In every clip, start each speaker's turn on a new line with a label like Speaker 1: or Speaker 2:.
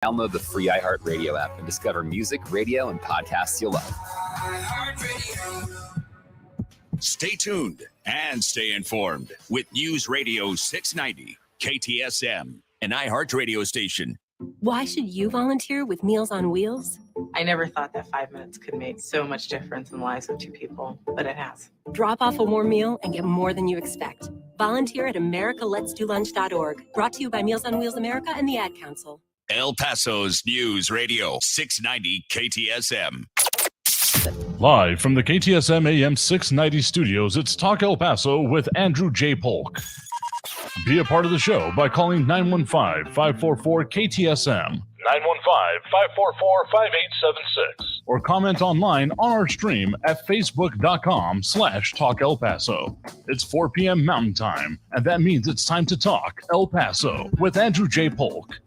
Speaker 1: Download the free iHeartRadio app and discover music, radio, and podcasts you'll love.
Speaker 2: Stay tuned and stay informed with News Radio 690, KTSM, an iHeart radio station.
Speaker 3: Why should you volunteer with Meals on Wheels?
Speaker 4: I never thought that 5 minutes could make so much difference in the lives of two people, but it has.
Speaker 3: Drop off a warm meal and get more than you expect. Volunteer at americaletsdolunch.org. Brought to you by Meals on Wheels America and the Ad Council.
Speaker 2: El Paso's News Radio 690 KTSM.
Speaker 5: Live from the KTSM AM 690 studios, it's Talk El Paso with Andrew J. Polk. Be a part of the show by calling 915-544-KTSM, 915-544-5876, or comment online on our stream at facebook.com/Talk El Paso. It's 4 p.m. Mountain Time, and that means it's time to talk El Paso with Andrew J. Polk.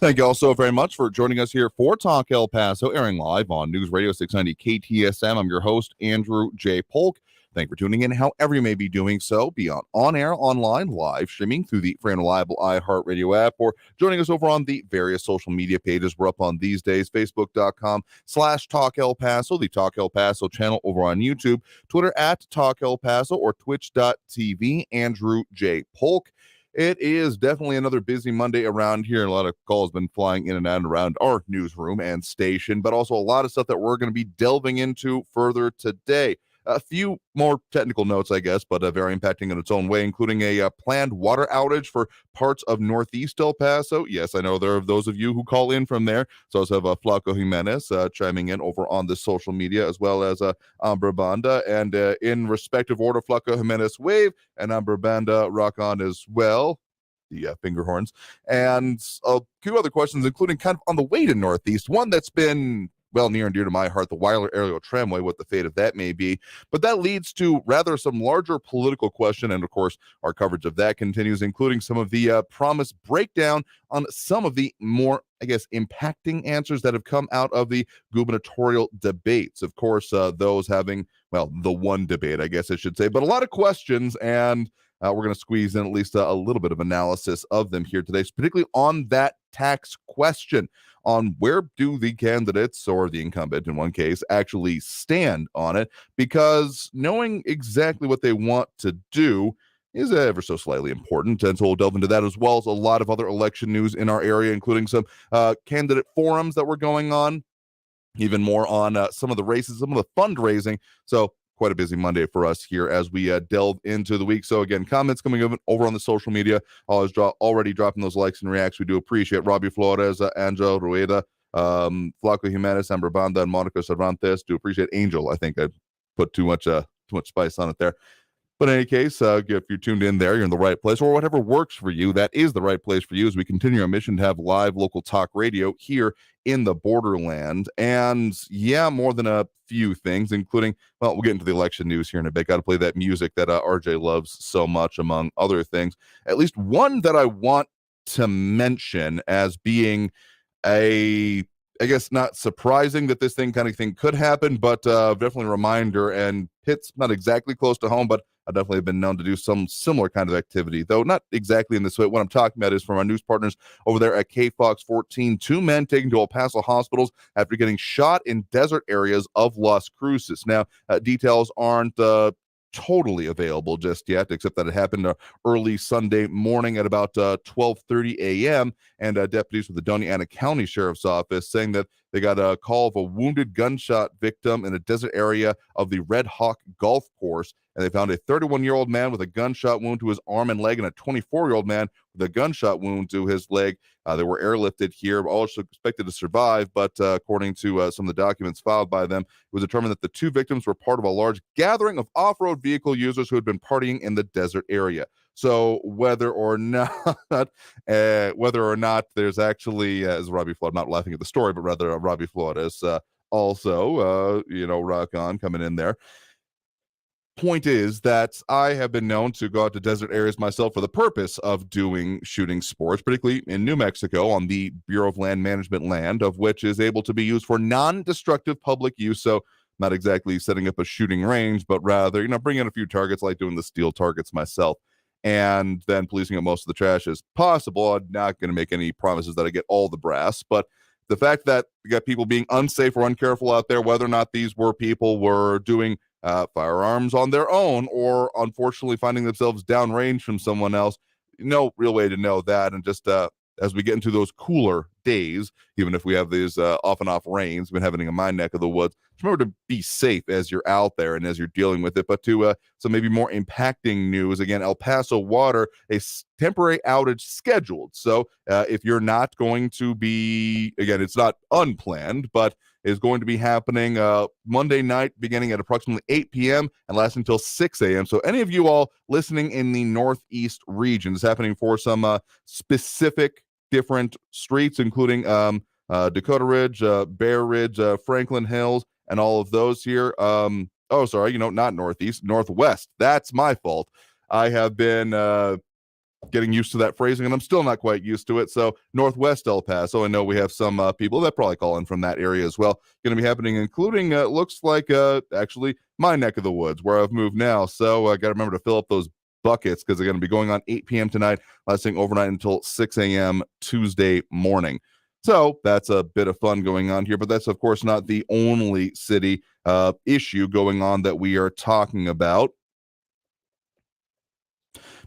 Speaker 6: Thank you all so very much for joining us here for Talk El Paso, airing live on News Radio 690 KTSM. I'm your host, Andrew J. Polk. Thank you for tuning in, however you may be doing so, be on air, online, live streaming through the free and reliable iHeartRadio app, or joining us over on the various social media pages we're up on these days, facebook.com/Talk El Paso, the Talk El Paso channel over on YouTube, Twitter at Talk El Paso, or twitch.tv, Andrew J. Polk. It is definitely another busy Monday around here. A lot of calls been flying in and out around our newsroom and station, but also a lot of stuff that we're going to be delving into further today. A few more technical notes, I guess, but very impacting in its own way, including a planned water outage for parts of Northeast El Paso. Yes, I know there are those of you who call in from there. So I also have Flaco Jimenez chiming in over on the social media, as well as Amber Banda. And in respective order, Flaco Jimenez wave and Amber Banda rock on as well. The finger horns. And a few other questions, including kind of on the way to Northeast. One that's been well near and dear to my heart, the Weiler Aerial Tramway, what the fate of that may be. But that leads to rather some larger political question, and of course, our coverage of that continues, including some of the promised breakdown on some of the more, I guess, impacting answers that have come out of the gubernatorial debates. Of course, those having, well, the one debate, I guess I should say, but a lot of questions, and we're going to squeeze in at least a little bit of analysis of them here today, particularly on that tax question, on where do the candidates, or the incumbent in one case, actually stand on it, because knowing exactly what they want to do is ever so slightly important. And so we'll delve into that, as well as a lot of other election news in our area, including some candidate forums that were going on, even more on some of the races, some of the fundraising. So quite a busy Monday for us here as we delve into the week. So again, comments coming over on the social media. Already dropping those likes and reacts. We do appreciate Robbie Flores, Angel Rueda, Flaco Jimenez, Amber Banda, and Monica Cervantes. Do appreciate Angel. I think I put too much spice on it there. But in any case, if you're tuned in there, you're in the right place, or whatever works for you, that is the right place for you, as we continue our mission to have live local talk radio here in the borderland. And yeah, more than a few things, including, well, we'll get into the election news here in a bit. Got to play that music that RJ loves so much, among other things. At least one that I want to mention as being I guess not surprising that this kind of thing could happen, but definitely a reminder, and hits not exactly close to home, but I definitely have been known to do some similar kind of activity, though not exactly in this way. What I'm talking about is from our news partners over there at KFOX 14. 2 men taken to El Paso hospitals after getting shot in desert areas of Las Cruces. Now, details aren't totally available just yet, except that it happened early Sunday morning at about 12:30 a.m. And deputies from the Doña Ana County Sheriff's Office saying that they got a call of a wounded gunshot victim in a desert area of the Red Hawk Golf Course. And they found a 31-year-old man with a gunshot wound to his arm and leg, and a 24-year-old man with a gunshot wound to his leg. They were airlifted here, also expected to survive, but according to some of the documents filed by them, it was determined that the 2 victims were part of a large gathering of off-road vehicle users who had been partying in the desert area. So whether or not there's actually, as Robbie Flores, not laughing at the story, but rather Robbie Flores also, rock on coming in there. Point is that I have been known to go out to desert areas myself for the purpose of doing shooting sports, particularly in New Mexico on the Bureau of Land Management land, of which is able to be used for non-destructive public use. So not exactly setting up a shooting range, but rather, bring in a few targets, like doing the steel targets myself. and then policing up most of the trash as possible. I'm not going to make any promises that I get all the brass, but the fact that you got people being unsafe or uncareful out there, whether or not these were people were doing firearms on their own or unfortunately finding themselves downrange from someone else, no real way to know that. And just as we get into those cooler days, even if we have these off and off rains, been having in my neck of the woods, just remember to be safe as you're out there and as you're dealing with it. But to some maybe more impacting news, again, El Paso Water, a temporary outage scheduled. So if you're not going to be, again, it's not unplanned, but is going to be happening Monday night beginning at approximately 8 p.m. and lasting until 6 a.m. So any of you all listening in the Northeast region, is happening for some specific different streets, including Dakota Ridge, Bear Ridge, Franklin Hills, and all of those here. Not Northeast, Northwest. That's my fault. I have been getting used to that phrasing, and I'm still not quite used to it. So Northwest El Paso, I know we have some people that probably call in from that area as well. Going to be happening, including looks like actually my neck of the woods where I've moved now. So I got to remember to fill up those buckets because they're going to be going on 8 p.m. tonight, lasting overnight until 6 a.m. Tuesday morning. So that's a bit of fun going on here, but that's of course not the only city issue going on that we are talking about.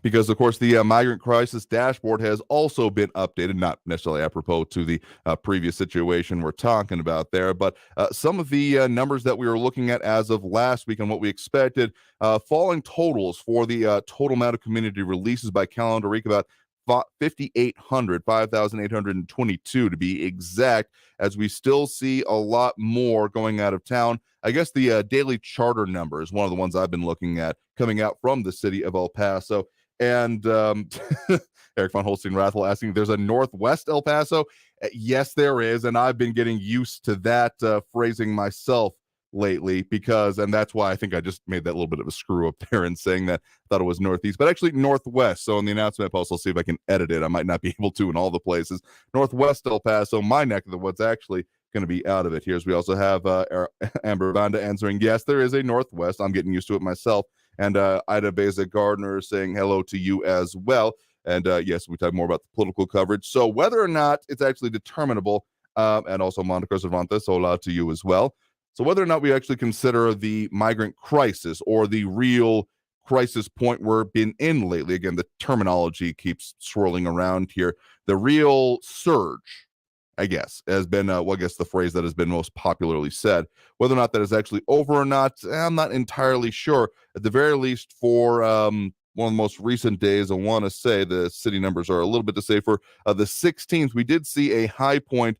Speaker 6: Because, of course, the migrant crisis dashboard has also been updated, not necessarily apropos to the previous situation we're talking about there, but some of the numbers that we were looking at as of last week and what we expected, falling totals for the total amount of community releases by calendar week, about 5,822 to be exact, as we still see a lot more going out of town. I guess the daily charter number is one of the ones I've been looking at coming out from the city of El Paso. And Eric von Holstein-Rathel asking, there's a Northwest El Paso? Yes, there is. And I've been getting used to that phrasing myself lately and that's why I think I just made that little bit of a screw up there in saying that I thought it was Northeast, but actually Northwest. So in the announcement post, I'll see if I can edit it. I might not be able to in all the places. Northwest El Paso, my neck of the woods, actually going to be out of it. Here's we also have Amber Vanda answering, yes, there is a Northwest. I'm getting used to it myself. And Ida Beza Gardner saying hello to you as well. And yes, we talk more about the political coverage. So whether or not it's actually determinable, and also Monica Cervantes, hola to you as well. So whether or not we actually consider the migrant crisis or the real crisis point we're been in lately, again, the terminology keeps swirling around here, the real surge, I guess, has been, the phrase that has been most popularly said. Whether or not that is actually over or not, I'm not entirely sure. At the very least, for one of the most recent days, I want to say the city numbers are a little bit safer. The 16th, we did see a high point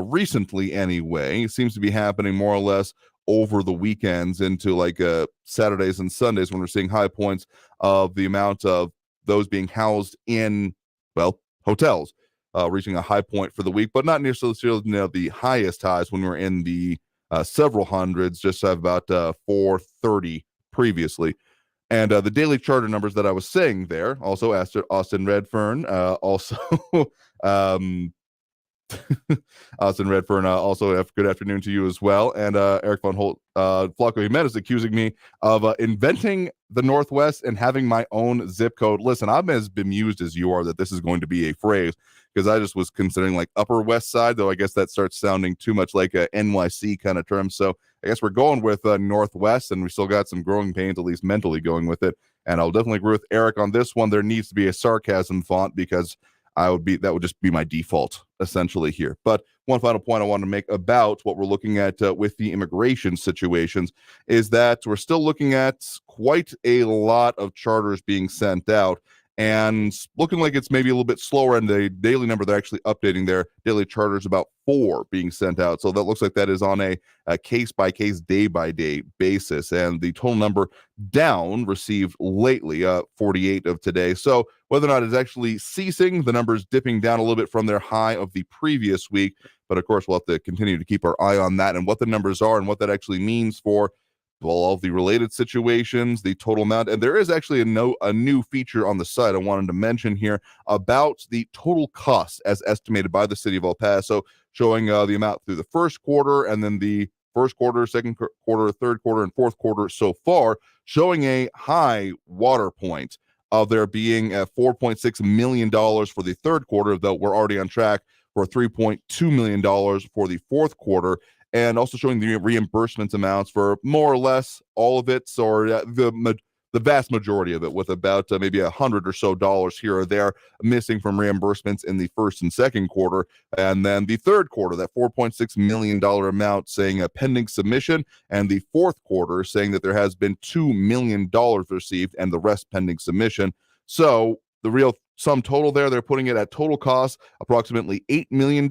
Speaker 6: recently anyway. It seems to be happening more or less over the weekends into like Saturdays and Sundays when we're seeing high points of the amount of those being housed in, hotels. Reaching a high point for the week, but not necessarily the highest highs when we're in the several hundreds, just about 430 previously. And the daily charter numbers that I was saying there, also Austin Redfern, also Austin Redfern, also good afternoon to you as well. And Eric von Holt, Flacco Jimenez accusing me of inventing the Northwest and having my own zip code. Listen, I'm as bemused as you are that this is going to be a phrase, because I just was considering like Upper West Side, though I guess that starts sounding too much like a NYC kind of term. So I guess we're going with Northwest, and we still got some growing pains, at least mentally, going with it. And I'll definitely agree with Eric on this one. There needs to be a sarcasm font, because that would just be my default essentially here. But one final point I want to make about what we're looking at with the immigration situations is that we're still looking at quite a lot of charters being sent out, and looking like it's maybe a little bit slower. And the daily number they're actually updating their daily charters, about 4 being sent out. So that looks like that is on a case-by-case, day-by-day basis. And the total number down received lately, 48 of today. So whether or not it's actually ceasing, the numbers dipping down a little bit from their high of the previous week. But of course, we'll have to continue to keep our eye on that and what the numbers are and what that actually means for all of the related situations, the total amount. And there is actually a new feature on the site I wanted to mention here about the total cost as estimated by the city of El Paso, showing the amount through the first quarter, and then the first quarter, second quarter, third quarter, and fourth quarter so far, showing a high water point of there being $4.6 million for the third quarter, though we're already on track for $3.2 million for the fourth quarter, and also showing the reimbursements amounts for more or less all of it, or the vast majority of it, with about maybe $100 or so here or there missing from reimbursements in the first and second quarter. And then the third quarter, that $4.6 million amount saying a pending submission, and the fourth quarter saying that there has been $2 million received and the rest pending submission. So the real sum total there, they're putting it at total cost approximately $8 million,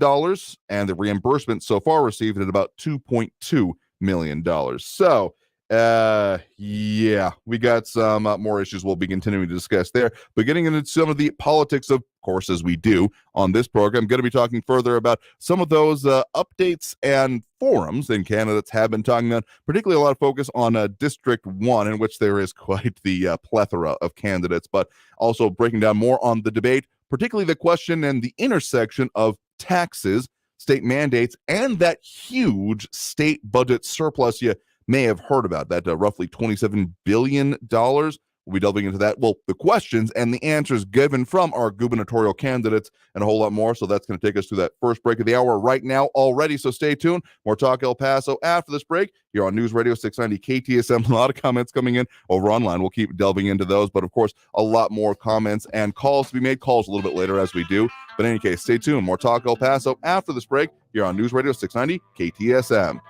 Speaker 6: and the reimbursement so far received at about $2.2 million. So yeah, we got some more issues we'll be continuing to discuss there, but getting into some of the politics, of course, as we do on this program, I'm going to be talking further about some of those updates and forums and candidates have been talking about, particularly a lot of focus on District 1, in which there is quite the plethora of candidates, but also breaking down more on the debate, particularly the question and the intersection of taxes, state mandates, and that huge state budget surplus you may have heard about, that roughly $27 billion. We'll be delving into that. Well, the questions and the answers given from our gubernatorial candidates and a whole lot more. So that's going to take us to that first break of the hour right now already. So stay tuned. More Talk El Paso after this break here on News Radio 690 KTSM. A lot of comments coming in over online. We'll keep delving into those. But of course, a lot more comments and calls to be made. Calls a little bit later as we do. But in any case, stay tuned. More Talk El Paso after this break here on News Radio 690 KTSM.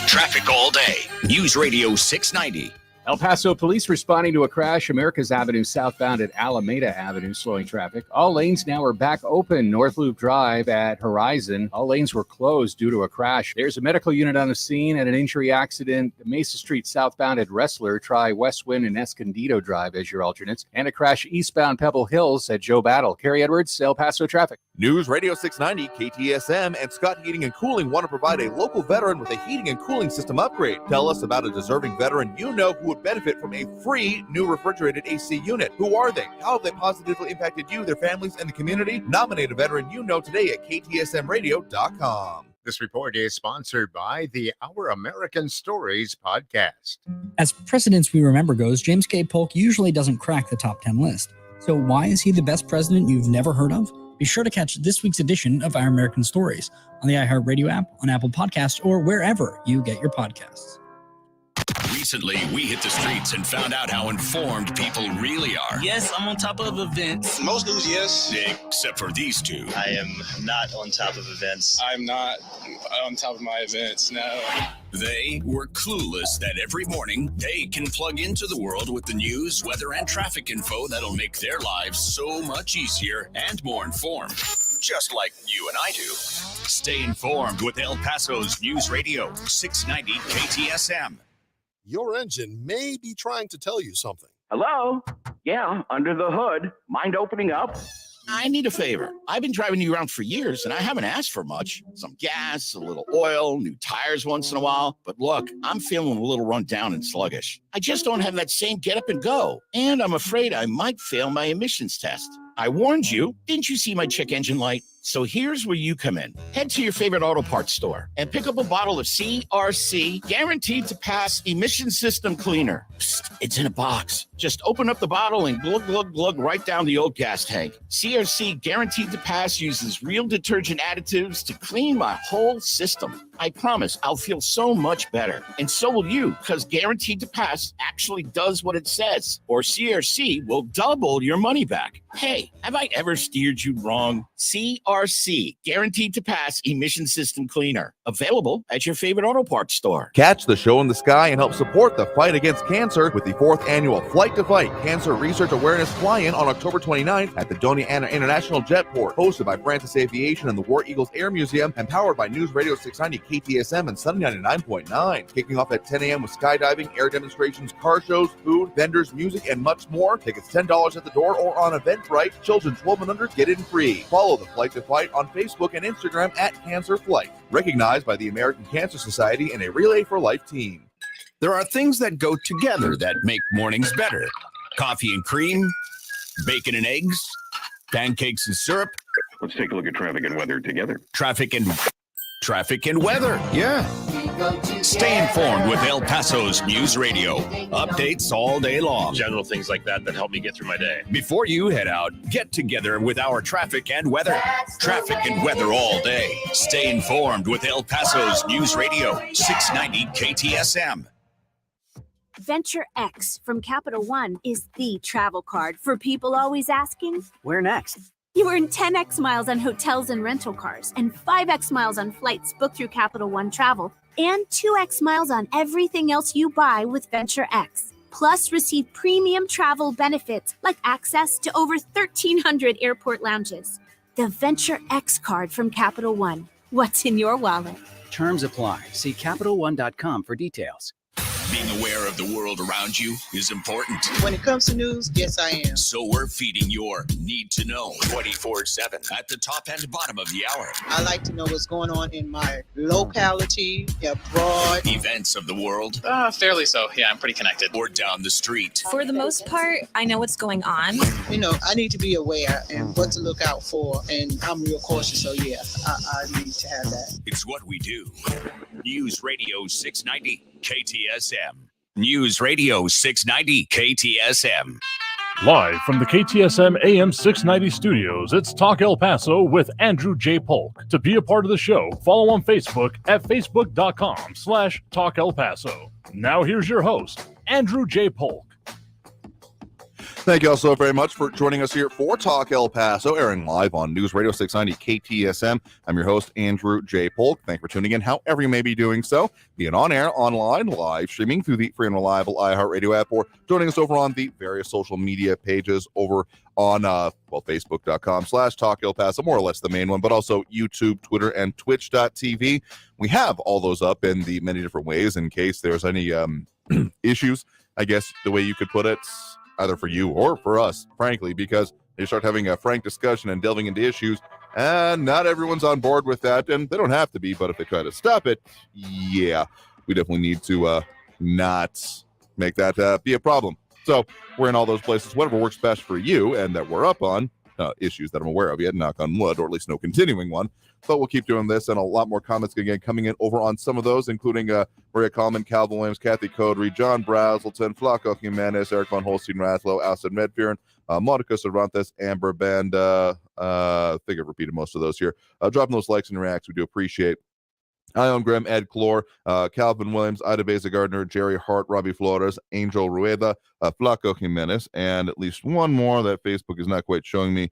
Speaker 2: Traffic all day. News Radio 690.
Speaker 7: El Paso police responding to a crash. Americas Avenue southbound at Alameda Avenue, slowing traffic. All lanes now are back open. North Loop Drive at Horizon. All lanes were closed due to a crash. There's a medical unit on the scene and an injury accident. Mesa Street southbound at Wrestler. Try Westwind and Escondido Drive as your alternates. And a crash eastbound Pebble Hills at Joe Battle. Kerry Edwards, El Paso traffic.
Speaker 6: News Radio 690 KTSM and Scott Heating and Cooling want to provide a local veteran with a heating and cooling system upgrade. Tell us about a deserving veteran you know who would benefit from a free new refrigerated AC unit. Who are they? How have they positively impacted you, their families, and the community? Nominate a veteran you know today at ktsmradio.com.
Speaker 8: This report is sponsored by the Our American Stories podcast.
Speaker 9: As Presidents We Remember goes, James K. Polk usually doesn't crack the top 10 list. So why is he the best president you've never heard of? Be sure to catch this week's edition of Our American Stories on the iHeartRadio app, on Apple Podcasts, or wherever you get your podcasts.
Speaker 2: Recently, we hit the streets and found out how informed people really are.
Speaker 10: Yes, I'm on top of events.
Speaker 11: Most news, yes.
Speaker 2: Except for these two.
Speaker 10: I am not on top of events.
Speaker 11: I'm not on top of my events, no.
Speaker 2: They were clueless that every morning they can plug into the world with the news, weather, and traffic info that'll make their lives so much easier and more informed. Just like you and I do. Stay informed with El Paso's News Radio 690 KTSM.
Speaker 12: Your engine may be trying to tell you something.
Speaker 13: Hello? Yeah, under the hood. Mind opening up?
Speaker 14: I need a favor. I've been driving you around for years, and I haven't asked for much. Some gas, a little oil, new tires once in a while. But look, I'm feeling a little run down and sluggish. I just don't have that same get up and go. And I'm afraid I might fail my emissions test. I warned you. Didn't you see my check engine light? So here's where you come in. Head to your favorite auto parts store and pick up a bottle of CRC, guaranteed to pass emission system cleaner. Psst, it's in a box. Just open up the bottle and glug, glug, glug right down the old gas tank. CRC, guaranteed to pass, uses real detergent additives to clean my whole system. I promise I'll feel so much better. And so will you, because guaranteed to pass actually does what it says, or CRC will double your money back. Hey, have I ever steered you wrong? CRC, guaranteed to pass emission system cleaner. Available at your favorite auto parts store.
Speaker 6: Catch the show in the sky and help support the fight against cancer with the 4th annual Flight to Fight Cancer Research Awareness Fly-In on October 29th at the Doña Ana International Jetport, hosted by Francis Aviation and the War Eagles Air Museum, and powered by News Radio 690 KTSM and Sunny 99.9. Kicking off at 10 a.m. with skydiving, air demonstrations, car shows, food, vendors, music, and much more. Tickets $10 at the door or on Eventbrite. Children 12 and under get in free. Follow the Flight to Fight on Facebook and Instagram at Cancer Flight. Recognized by the American Cancer Society and a Relay for Life team.
Speaker 2: There are things that go together that make mornings better. Coffee and cream, bacon and eggs, pancakes and syrup.
Speaker 13: Let's take a look at traffic and weather together.
Speaker 2: Traffic and weather. Yeah. Stay informed with El Paso's News Radio. Updates all day long.
Speaker 15: General things like that help me get through my day.
Speaker 2: Before you head out, get together with our traffic and weather. Traffic and weather all day. Stay informed with El Paso's News Radio, 690 KTSM.
Speaker 16: Venture X from Capital One is the travel card for people always asking, where next? You earn 10x miles on hotels and rental cars, and 5x miles on flights booked through Capital One Travel, and 2x miles on everything else you buy with Venture X. Plus, receive premium travel benefits like access to over 1,300 airport lounges. The Venture X card from Capital One. What's in your wallet?
Speaker 17: Terms apply. See CapitalOne.com for details.
Speaker 2: Being aware of the world around you is important.
Speaker 18: When it comes to news, yes, I am.
Speaker 2: So we're feeding your need to know 24/7 at the top and bottom of the hour.
Speaker 18: I like to know what's going on in my locality, abroad.
Speaker 2: Events of the world.
Speaker 11: Fairly so. Yeah, I'm pretty connected.
Speaker 2: Or down the street.
Speaker 19: For the most part, I know what's going on.
Speaker 18: You know, I need to be aware and what to look out for, and I'm real cautious, so yeah, I need to have that.
Speaker 2: It's what we do. News Radio 690 KTSM. News Radio 690 KTSM.
Speaker 5: Live from the KTSM AM 690 studios, it's Talk El Paso with Andrew J. Polk. To be a part of the show, follow on Facebook at facebook.com/Talk El Paso. Now here's your host, Andrew J. Polk.
Speaker 6: Thank you all so very much for joining us here for Talk El Paso, airing live on News Radio 690 KTSM. I'm your host, Andrew J. Polk. Thank you for tuning in, however you may be doing so, be it on air, online, live streaming through the free and reliable iHeartRadio app, or joining us over on the various social media pages over on Facebook.com/Talk El Paso, more or less the main one, but also YouTube, Twitter, and Twitch.tv. We have all those up in the many different ways in case there's any issues, I guess the way you could put it, either for you or for us, frankly, because you start having a frank discussion and delving into issues, and not everyone's on board with that, and they don't have to be, but if they try to stop it, yeah, we definitely need to not make that be a problem. So we're in all those places, whatever works best for you, and that we're up on issues that I'm aware of yet, knock on wood, or at least no continuing one. But we'll keep doing this, and a lot more comments again coming in over on some of those, including Maria Coleman, Calvin Williams, Kathy Codry, John Brazelton, Flaco Jimenez, Eric Von Holstein, Rathlow, Alcid Medfiern, Monica Cervantes, Amber Band. I think I've repeated most of those here. Dropping those likes and reacts, we do appreciate. Ion Grimm, Ed Clore, Calvin Williams, Ida Beza Gardner, Jerry Hart, Robbie Flores, Angel Rueda, Flaco Jimenez, and at least one more that Facebook is not quite showing me.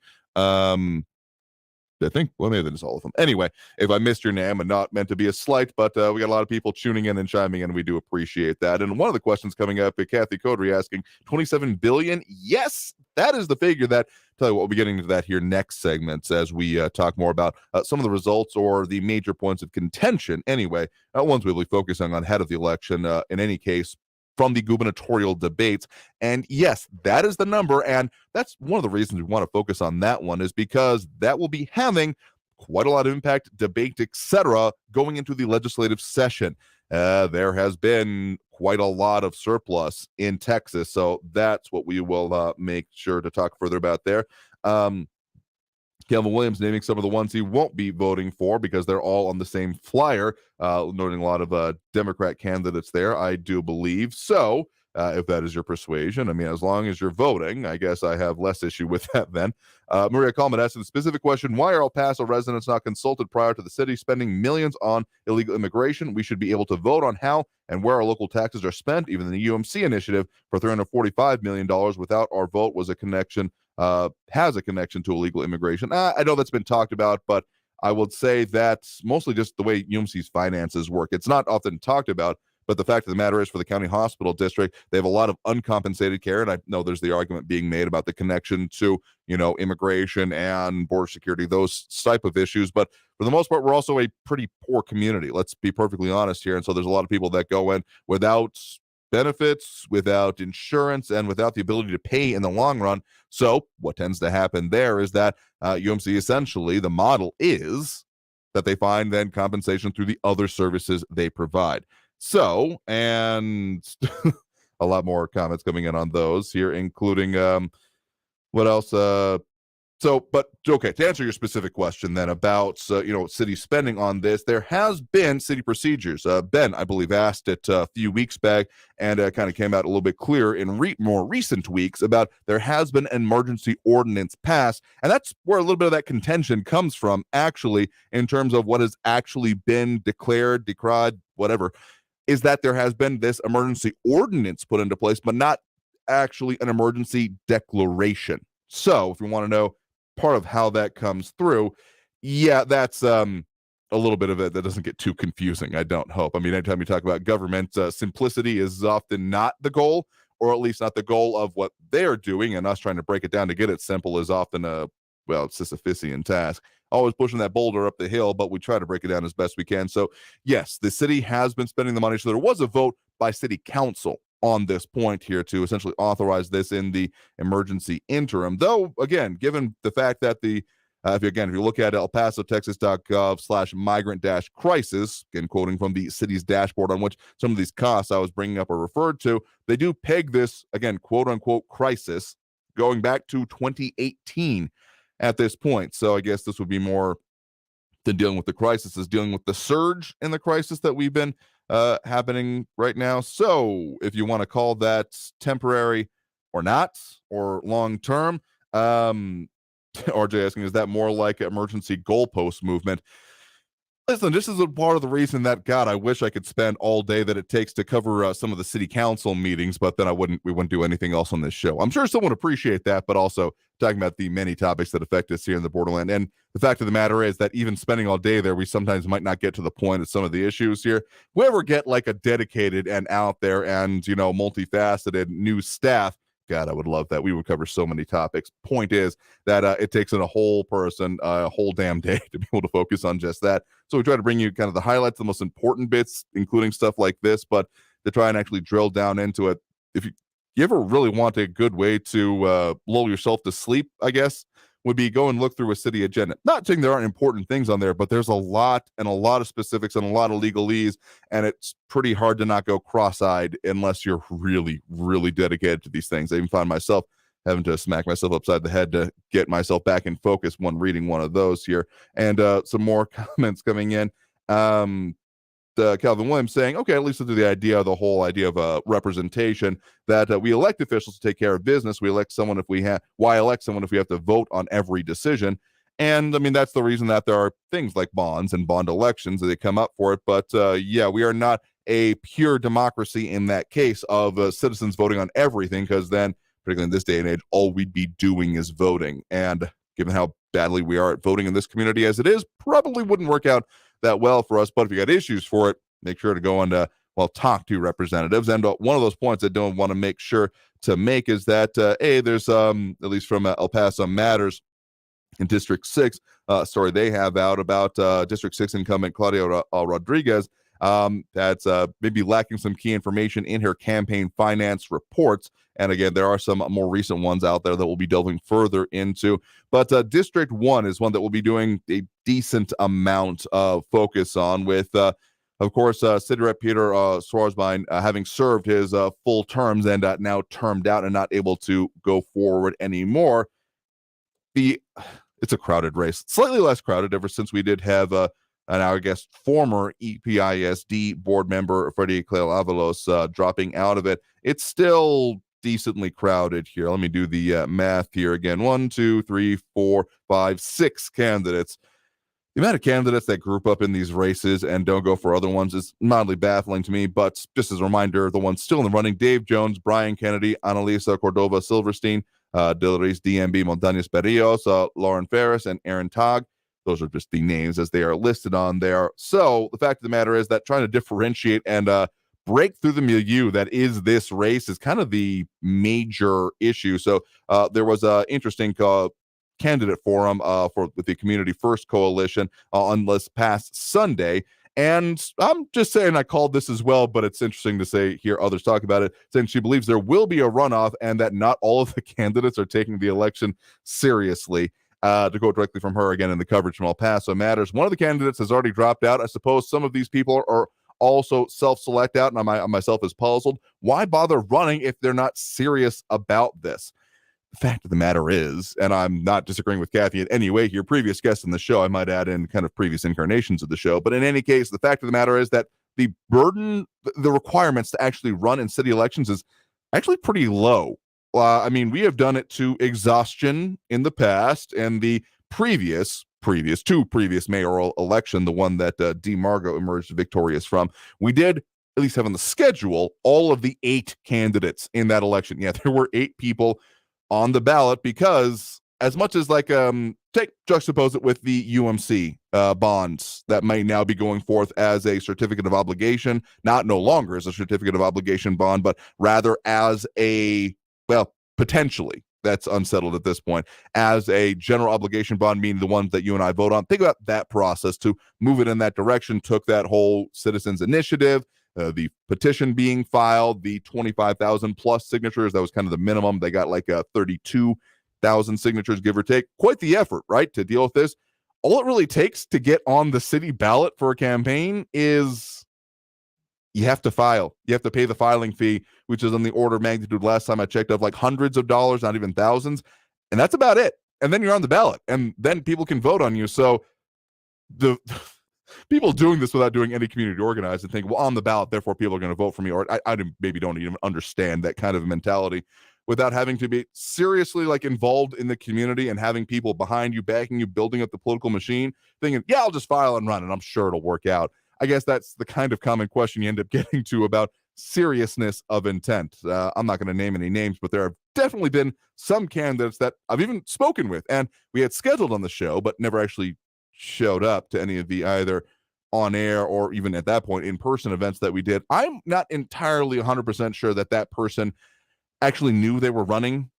Speaker 6: I think, well, maybe that's all of them. Anyway, if I missed your name and not meant to be a slight, but we got a lot of people tuning in and chiming in, and we do appreciate that. And one of the questions coming up, Kathy Codry asking, 27 billion? Yes, that is the figure that, tell you what, we'll be getting into that here next segments as we talk more about some of the results or the major points of contention. Anyway, ones we'll be focusing on ahead of the election in any case, from the gubernatorial debates. And yes, that is the number. And that's one of the reasons we want to focus on that one, is because that will be having quite a lot of impact, debate, etc., going into the legislative session. There has been quite a lot of surplus in Texas. So that's what we will make sure to talk further about there. Calvin Williams naming some of the ones he won't be voting for because they're all on the same flyer, noting a lot of Democrat candidates there, I do believe. So if that is your persuasion, I mean, as long as you're voting, I guess I have less issue with that then. Maria Coleman asked the specific question, why are El Paso residents not consulted prior to the city spending millions on illegal immigration? We should be able to vote on how and where our local taxes are spent. Even the UMC initiative for $345 million without our vote was a connection, has a connection to illegal immigration. I know that's been talked about, but I would say that's mostly just the way UMC's finances work. It's not often talked about, but the fact of the matter is, for the county hospital district, they have a lot of uncompensated care. And I know there's the argument being made about the connection to, immigration and border security, those type of issues. But for the most part, we're also a pretty poor community. Let's be perfectly honest here. And so there's a lot of people that go in without benefits, without insurance, and without the ability to pay in the long run. So what tends to happen there is that UMC, essentially, the model is that they find then compensation through the other services they provide. So, and a lot more comments coming in on those here, including what else? So, but okay, to answer your specific question then about, city spending on this, there has been city procedures. Ben, I believe, asked it a few weeks back, and kind of came out a little bit clearer in more recent weeks about there has been an emergency ordinance passed, and that's where a little bit of that contention comes from, actually, in terms of what has actually been declared, decried, whatever, is that there has been this emergency ordinance put into place, but not actually an emergency declaration. So, if you want to know part of how that comes through, yeah, that's a little bit of it that doesn't get too confusing, I don't hope. I mean, anytime you talk about government, simplicity is often not the goal, or at least not the goal of what they're doing, and us trying to break it down to get it simple is often it's a Sisyphean task. Always pushing that boulder up the hill, but we try to break it down as best we can. So, yes, the city has been spending the money. So there was a vote by city council on this point here to essentially authorize this in the emergency interim. Though, again, given the fact that if you look at elpasotexas.gov/migrant-crisis, again, quoting from the city's dashboard on which some of these costs I was bringing up are referred to, they do peg this, again, quote-unquote crisis, going back to 2018 at this point. So I guess this would be more than dealing with the crisis, is dealing with the surge in the crisis that we've been happening right now. So if you want to call that temporary or not, or long-term, RJ asking, is that more like emergency goalpost movement? Listen, this is a part of the reason that, God, I wish I could spend all day that it takes to cover some of the city council meetings, but then we wouldn't do anything else on this show. I'm sure someone would appreciate that, but also talking about the many topics that affect us here in the borderland. And the fact of the matter is that even spending all day there, we sometimes might not get to the point of some of the issues here. We ever get like a dedicated and out there and, multifaceted new staff, God, I would love that. We would cover so many topics. Point is that it takes in a whole person, a whole damn day to be able to focus on just that. So we try to bring you kind of the highlights, the most important bits, including stuff like this, but to try and actually drill down into it. If you ever really want a good way to lull yourself to sleep, I guess, would be go and look through a city agenda. Not saying there aren't important things on there, but there's a lot of specifics and a lot of legalese, and it's pretty hard to not go cross-eyed unless you're really, really dedicated to these things. I even find myself having to smack myself upside the head to get myself back in focus when reading one of those here. And some more comments coming in. Calvin Williams saying, okay, at least the whole idea of representation, that we elect officials to take care of business. We elect someone why elect someone if we have to vote on every decision? And I mean, that's the reason that there are things like bonds and bond elections that they come up for it. But we are not a pure democracy in that case of citizens voting on everything, because then, particularly in this day and age, all we'd be doing is voting. And given how badly we are at voting in this community as it is, probably wouldn't work out that well for us. But if you got issues for it, make sure to go and talk to representatives. And one of those points I don't want to make sure to make is that there's at least from El Paso Matters in District 6 story they have out about District 6 incumbent Claudia Rodriguez that's maybe lacking some key information in her campaign finance reports. And again, there are some more recent ones out there that we'll be delving further into. But District 1 is one that we'll be doing a decent amount of focus on with, of course, City Rep Peter Swarzbein having served his full terms and now termed out and not able to go forward anymore. It's a crowded race, slightly less crowded ever since we did have I guess former EPISD board member Freddie Cleo-Avalos dropping out of it. It's still decently crowded here. Let me do the math here again. 1, 2, 3, 4, 5, 6 candidates. The amount of candidates that group up in these races and don't go for other ones is mildly baffling to me, but just as a reminder, the ones still in the running: Dave Jones, Brian Kennedy, Annalisa Cordova Silverstein, Dilaris DMB Montañez Berrios, Lauren Ferris, and Aaron Togg. Those are just the names as they are listed on there. So the fact of the matter is that trying to differentiate and break through the milieu that is this race is kind of the major issue. So there was an interesting candidate forum with the Community First Coalition on this past Sunday. And I'm just saying I called this as well, but it's interesting to hear others talk about it, saying she believes there will be a runoff and that not all of the candidates are taking the election seriously. To quote directly from her again in the coverage from El Paso Matters, one of the candidates has already dropped out. I suppose some of these people are also self-select out, and I myself is puzzled. Why bother running if they're not serious about this? fact of the matter is, and I'm not disagreeing with Kathy in any way here, previous guests in the show, I might add in kind of previous incarnations of the show, but in any case, the fact of the matter is that the burden, the requirements to actually run in city elections is actually pretty low. I mean, we have done it to exhaustion in the past, and the previous mayoral election, the one that Dee Margo emerged victorious from, we did at least have on the schedule all of the 8 candidates in that election. Yeah, there were 8 people on the ballot because as much as like juxtapose it with the UMC bonds that might now be going forth as a certificate of obligation, no longer as a certificate of obligation bond, but rather as a, well, potentially, that's unsettled at this point, as a general obligation bond, meaning the ones that you and I vote on. Think about that process to move it in that direction, took that whole citizens initiative, the petition being filed, the 25,000 plus signatures, that was kind of the minimum. They got like 32,000 signatures, give or take. Quite the effort, right, to deal with this. All it really takes to get on the city ballot for a campaign is you have to file. You have to pay the filing fee, which is on the order of magnitude, last time I checked, of like hundreds of dollars, not even thousands. And that's about it. And then you're on the ballot, and then people can vote on you. So the people doing this without doing any community organized and think, well, on the ballot, therefore people are going to vote for me, or I maybe don't even understand that kind of mentality, without having to be seriously like involved in the community and having people behind you, backing you, building up the political machine, thinking, yeah, I'll just file and run and I'm sure it'll work out. I guess that's the kind of common question you end up getting to about seriousness of intent. I'm not going to name any names, but there have definitely been some candidates that I've even spoken with and we had scheduled on the show, but never actually showed up to any of the either on air or even at that point in-person events that we did. I'm not entirely 100% sure that that person actually knew they were running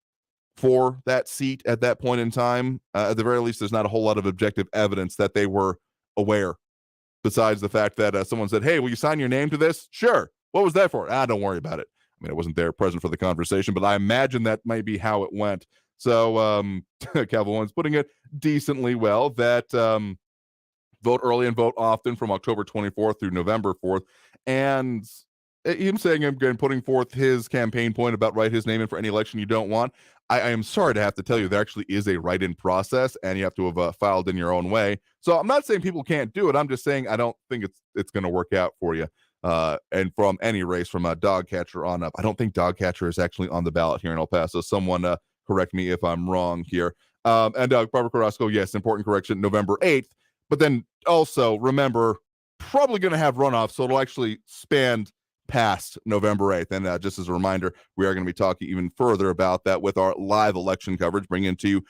Speaker 6: for that seat at that point in time. At the very least, there's not a whole lot of objective evidence that they were aware, besides the fact that someone said, hey, will you sign your name to this? Sure. What was that for? Don't worry about it. I mean, I wasn't there present for the conversation, but I imagine that might be how it went. So Calvin One's putting it decently well, that vote early and vote often from October 24th through November 4th. And him saying, again, putting forth his campaign point about write his name in for any election you don't want. I am sorry to have to tell you, there actually is a write-in process, and you have to have filed in your own way. So I'm not saying people can't do it. I'm just saying I don't think it's going to work out for you. And from any race, from a dog catcher on up, I don't think dog catcher is actually on the ballot here in El Paso. Someone correct me if I'm wrong here. And Barbara Carrasco, yes, important correction, November 8th. But then also remember, probably going to have runoffs, so it'll actually span past November 8th. And just as a reminder, we are going to be talking even further about that with our live election coverage, bringing to you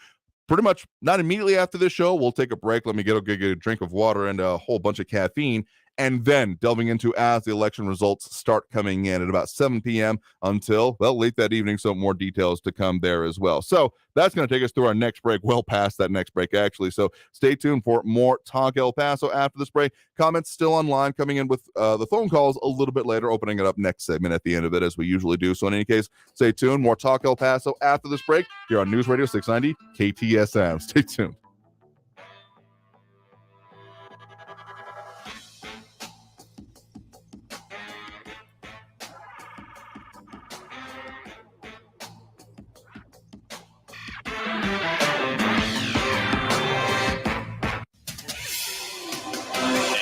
Speaker 6: pretty much not immediately after this show. We'll take a break. Let me get a drink of water and a whole bunch of caffeine, and then delving into as the election results start coming in at about 7 p.m. until, well, late that evening. So more details to come there as well. So that's going to take us through our next break, well past that next break, actually. So stay tuned for more Talk El Paso after this break. Comments still online, coming in with the phone calls a little bit later, opening it up next segment at the end of it, as we usually do. So in any case, stay tuned. More Talk El Paso after this break here on News Radio 690 KTSM. Stay tuned.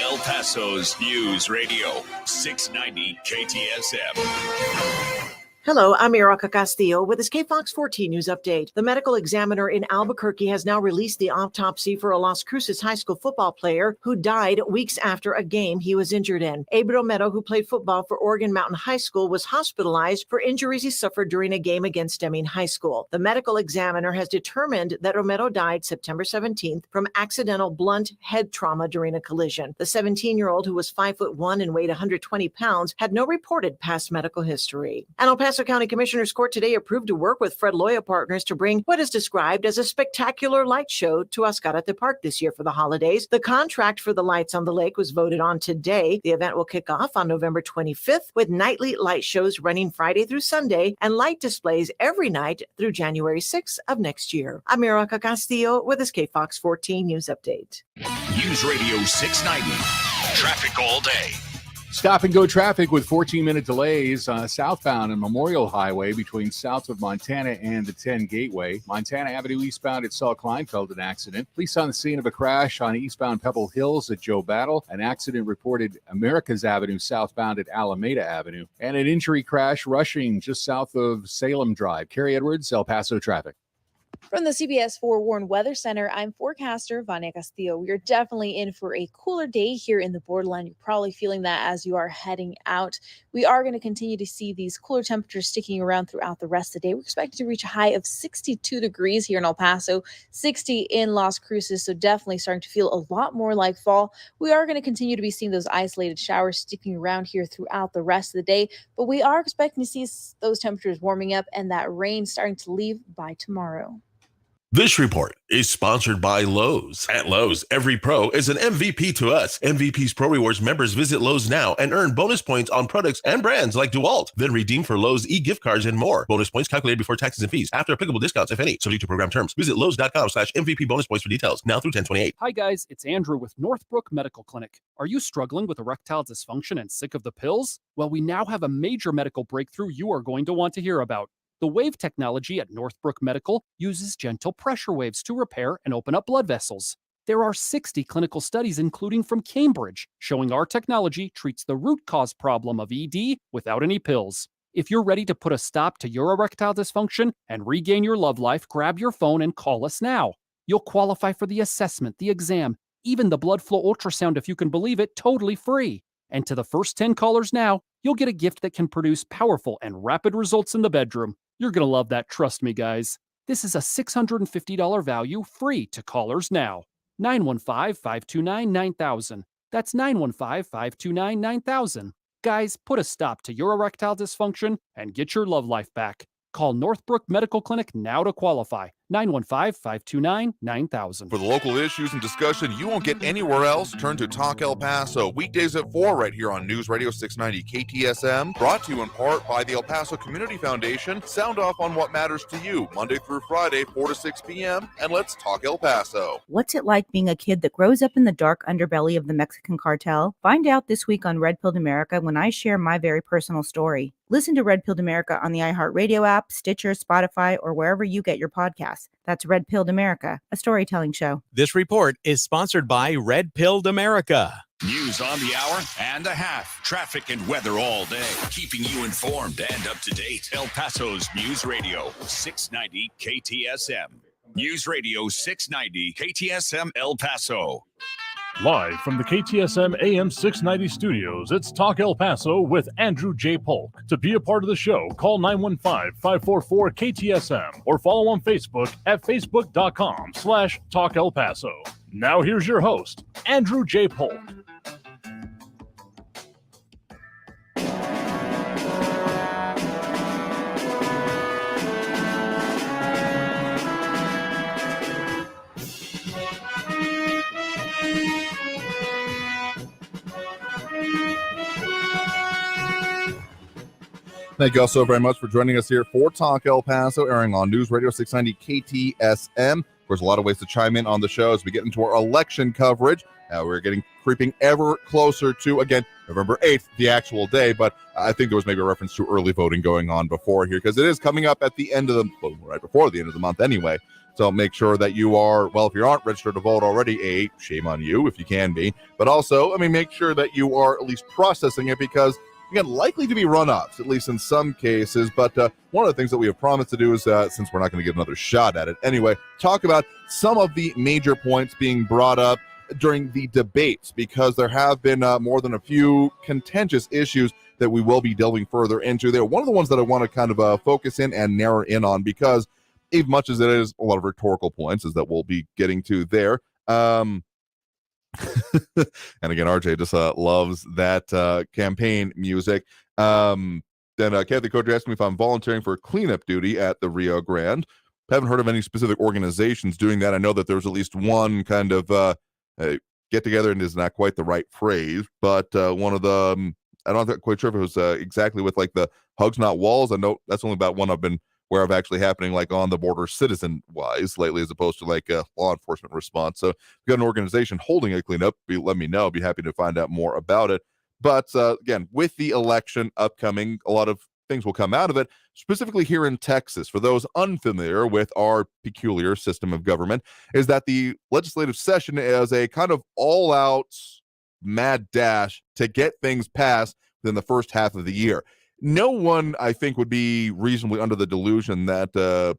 Speaker 2: El Paso's News Radio 690 KTSM.
Speaker 20: Hello, I'm Erica Castillo with this KFOX 14 News Update. The medical examiner in Albuquerque has now released the autopsy for a Las Cruces high school football player who died weeks after a game he was injured in. Abe Romero, who played football for Oregon Mountain High School, was hospitalized for injuries he suffered during a game against Deming High School. The medical examiner has determined that Romero died September 17th from accidental blunt head trauma during a collision. The 17-year-old, who was 5'1" and weighed 120 pounds, had no reported past medical history. And El Paso County Commissioners Court today approved to work with Fred Loya Partners to bring what is described as a spectacular light show to Ascarate Park this year for the holidays. The contract for the lights on the lake was voted on today. The event will kick off on November 25th with nightly light shows running Friday through Sunday and light displays every night through January 6th of next year. I'm Erica Castillo with this KFOX 14 News Update.
Speaker 2: News Radio 690. Traffic all day.
Speaker 7: Stop and go traffic with 14-minute delays southbound on Memorial Highway between south of Montana and the 10 Gateway. Montana Avenue eastbound at Saul Kleinfeld, an accident. Police on the scene of a crash on eastbound Pebble Hills at Joe Battle. An accident reported Americas Avenue southbound at Alameda Avenue. And an injury crash rushing just south of Salem Drive. Carrie Edwards, El Paso traffic.
Speaker 21: From the CBS 4 Warren Weather Center, I'm forecaster Vania Castillo. We are definitely in for a cooler day here in the borderline. You're probably feeling that as you are heading out. We are going to continue to see these cooler temperatures sticking around throughout the rest of the day. We're expected to reach a high of 62 degrees here in El Paso, 60 in Las Cruces, so definitely starting to feel a lot more like fall. We are going to continue to be seeing those isolated showers sticking around here throughout the rest of the day, but we are expecting to see those temperatures warming up and that rain starting to leave by tomorrow.
Speaker 22: This report is sponsored by Lowe's. At Lowe's, every pro is an MVP to us. MVP's Pro Rewards members visit Lowe's now and earn bonus points on products and brands like DeWalt. Then redeem for Lowe's e-gift cards and more. Bonus points calculated before taxes and fees. After applicable discounts, if any. Subject to program terms. Visit Lowes.com/MVP bonus points for details. Now through 10/28.
Speaker 23: Hi guys, it's Andrew with Northbrook Medical Clinic. Are you struggling with erectile dysfunction and sick of the pills? Well, we now have a major medical breakthrough you are going to want to hear about. The wave technology at Northbrook Medical uses gentle pressure waves to repair and open up blood vessels. There are 60 clinical studies, including from Cambridge, showing our technology treats the root cause problem of ED without any pills. If you're ready to put a stop to your erectile dysfunction and regain your love life, grab your phone and call us now. You'll qualify for the assessment, the exam, even the blood flow ultrasound, if you can believe it, totally free. And to the first 10 callers now, you'll get a gift that can produce powerful and rapid results in the bedroom. You're going to love that, trust me, guys. This is a $650 value free to callers now. 915-529-9000. That's 915-529-9000. Guys, put a stop to your erectile dysfunction and get your love life back. Call Northbrook Medical Clinic now to qualify. 915-529-9000.
Speaker 6: For the local issues and discussion you won't get anywhere else, turn to Talk El Paso, weekdays at 4 right here on News Radio 690 KTSM, brought to you in part by the El Paso Community Foundation. Sound off on what matters to you, Monday through Friday, 4 to 6 p.m., and let's talk El Paso.
Speaker 24: What's it like being a kid that grows up in the dark underbelly of the Mexican cartel? Find out this week on Red Pilled America when I share my very personal story. Listen to Red Pilled America on the iHeartRadio app, Stitcher, Spotify, or wherever you get your podcasts. That's Red Pilled America, a storytelling show.
Speaker 25: This report is sponsored by Red Pilled America.
Speaker 2: News on the hour and a half. Traffic and weather all day. Keeping you informed and up to date. El Paso's News Radio 690 KTSM. News Radio 690 KTSM El Paso.
Speaker 5: Live from the KTSM AM 690 studios, it's Talk El Paso with Andrew J. Polk. To be a part of the show, call 915-544-KTSM or follow on Facebook at facebook.com/Talk El Paso. Now here's your host, Andrew J. Polk.
Speaker 6: Thank you all so very much for joining us here for Talk El Paso, airing on News Radio 690 KTSM. There's a lot of ways to chime in on the show as we get into our election coverage. We're creeping ever closer to, again, November 8th, the actual day, but I think there was maybe a reference to early voting going on before here, because it is coming up at the end of right before the end of the month anyway. So make sure that you are, well, if you aren't registered to vote already, shame on you if you can be, but also, make sure that you are at least processing it, because again, likely to be runoffs, at least in some cases. But one of the things that we have promised to do is, since we're not going to get another shot at it anyway, talk about some of the major points being brought up during the debates, because there have been more than a few contentious issues that we will be delving further into there. One of the ones that I want to kind of focus in and narrow in on, because even much as it is a lot of rhetorical points, is that we'll be getting to there. And again, RJ just loves that campaign music. Then Kathy Coder asked me if I'm volunteering for cleanup duty at the Rio Grande. Haven't heard of any specific organizations doing that. I know that there's at least one kind of get together, and is not quite the right phrase, but one of the I'm not quite sure if it was exactly with like the Hugs Not Walls. I know that's only about one I've been where of actually happening like on the border citizen wise lately, as opposed to like a law enforcement response. So if you got an organization holding a cleanup, let me know. I'd be happy to find out more about it. But again, with the election upcoming, a lot of things will come out of it, specifically here in Texas. For those unfamiliar with our peculiar system of government, is that the legislative session is a kind of all-out mad dash to get things passed within the first half of the year. No one, I think, would be reasonably under the delusion that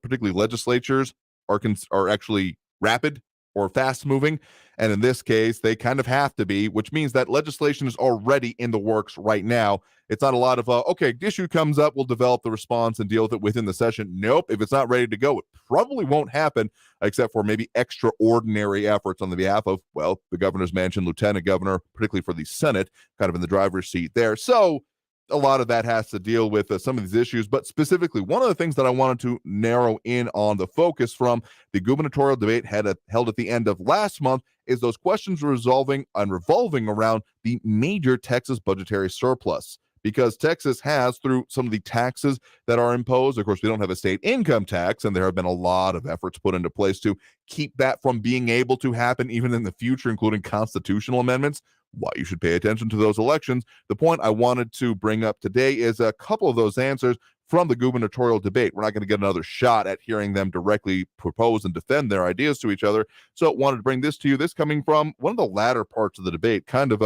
Speaker 6: particularly legislatures are actually rapid or fast-moving, and in this case, they kind of have to be, which means that legislation is already in the works right now. It's not a lot of, okay, issue comes up, we'll develop the response and deal with it within the session. Nope, if it's not ready to go, it probably won't happen, except for maybe extraordinary efforts on the behalf of, well, the governor's mansion, lieutenant governor, particularly for the Senate, kind of in the driver's seat there. So a lot of that has to deal with some of these issues, but specifically, one of the things that I wanted to narrow in on the focus from the gubernatorial debate held at the end of last month is those questions revolving around the major Texas budgetary surplus. Because Texas has, through some of the taxes that are imposed, of course, we don't have a state income tax, and there have been a lot of efforts put into place to keep that from being able to happen even in the future, including constitutional amendments. Why you should pay attention to those elections. The point I wanted to bring up today is a couple of those answers from the gubernatorial debate. We're not going to get another shot at hearing them directly propose and defend their ideas to each other. So wanted to bring this to you. This coming from one of the latter parts of the debate, kind of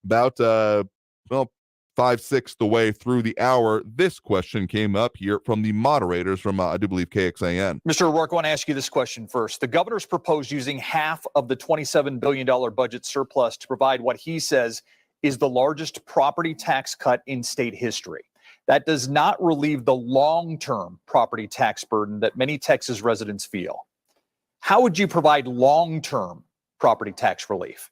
Speaker 6: about 5/6 the way through the hour. This question came up here from the moderators from, I do believe, KXAN.
Speaker 1: Mr. O'Rourke, I want to ask you this question first. The governor's proposed using half of the $27 billion budget surplus to provide what he says is the largest property tax cut in state history. That does not relieve the long-term property tax burden that many Texas residents feel. How would you provide long-term property tax relief?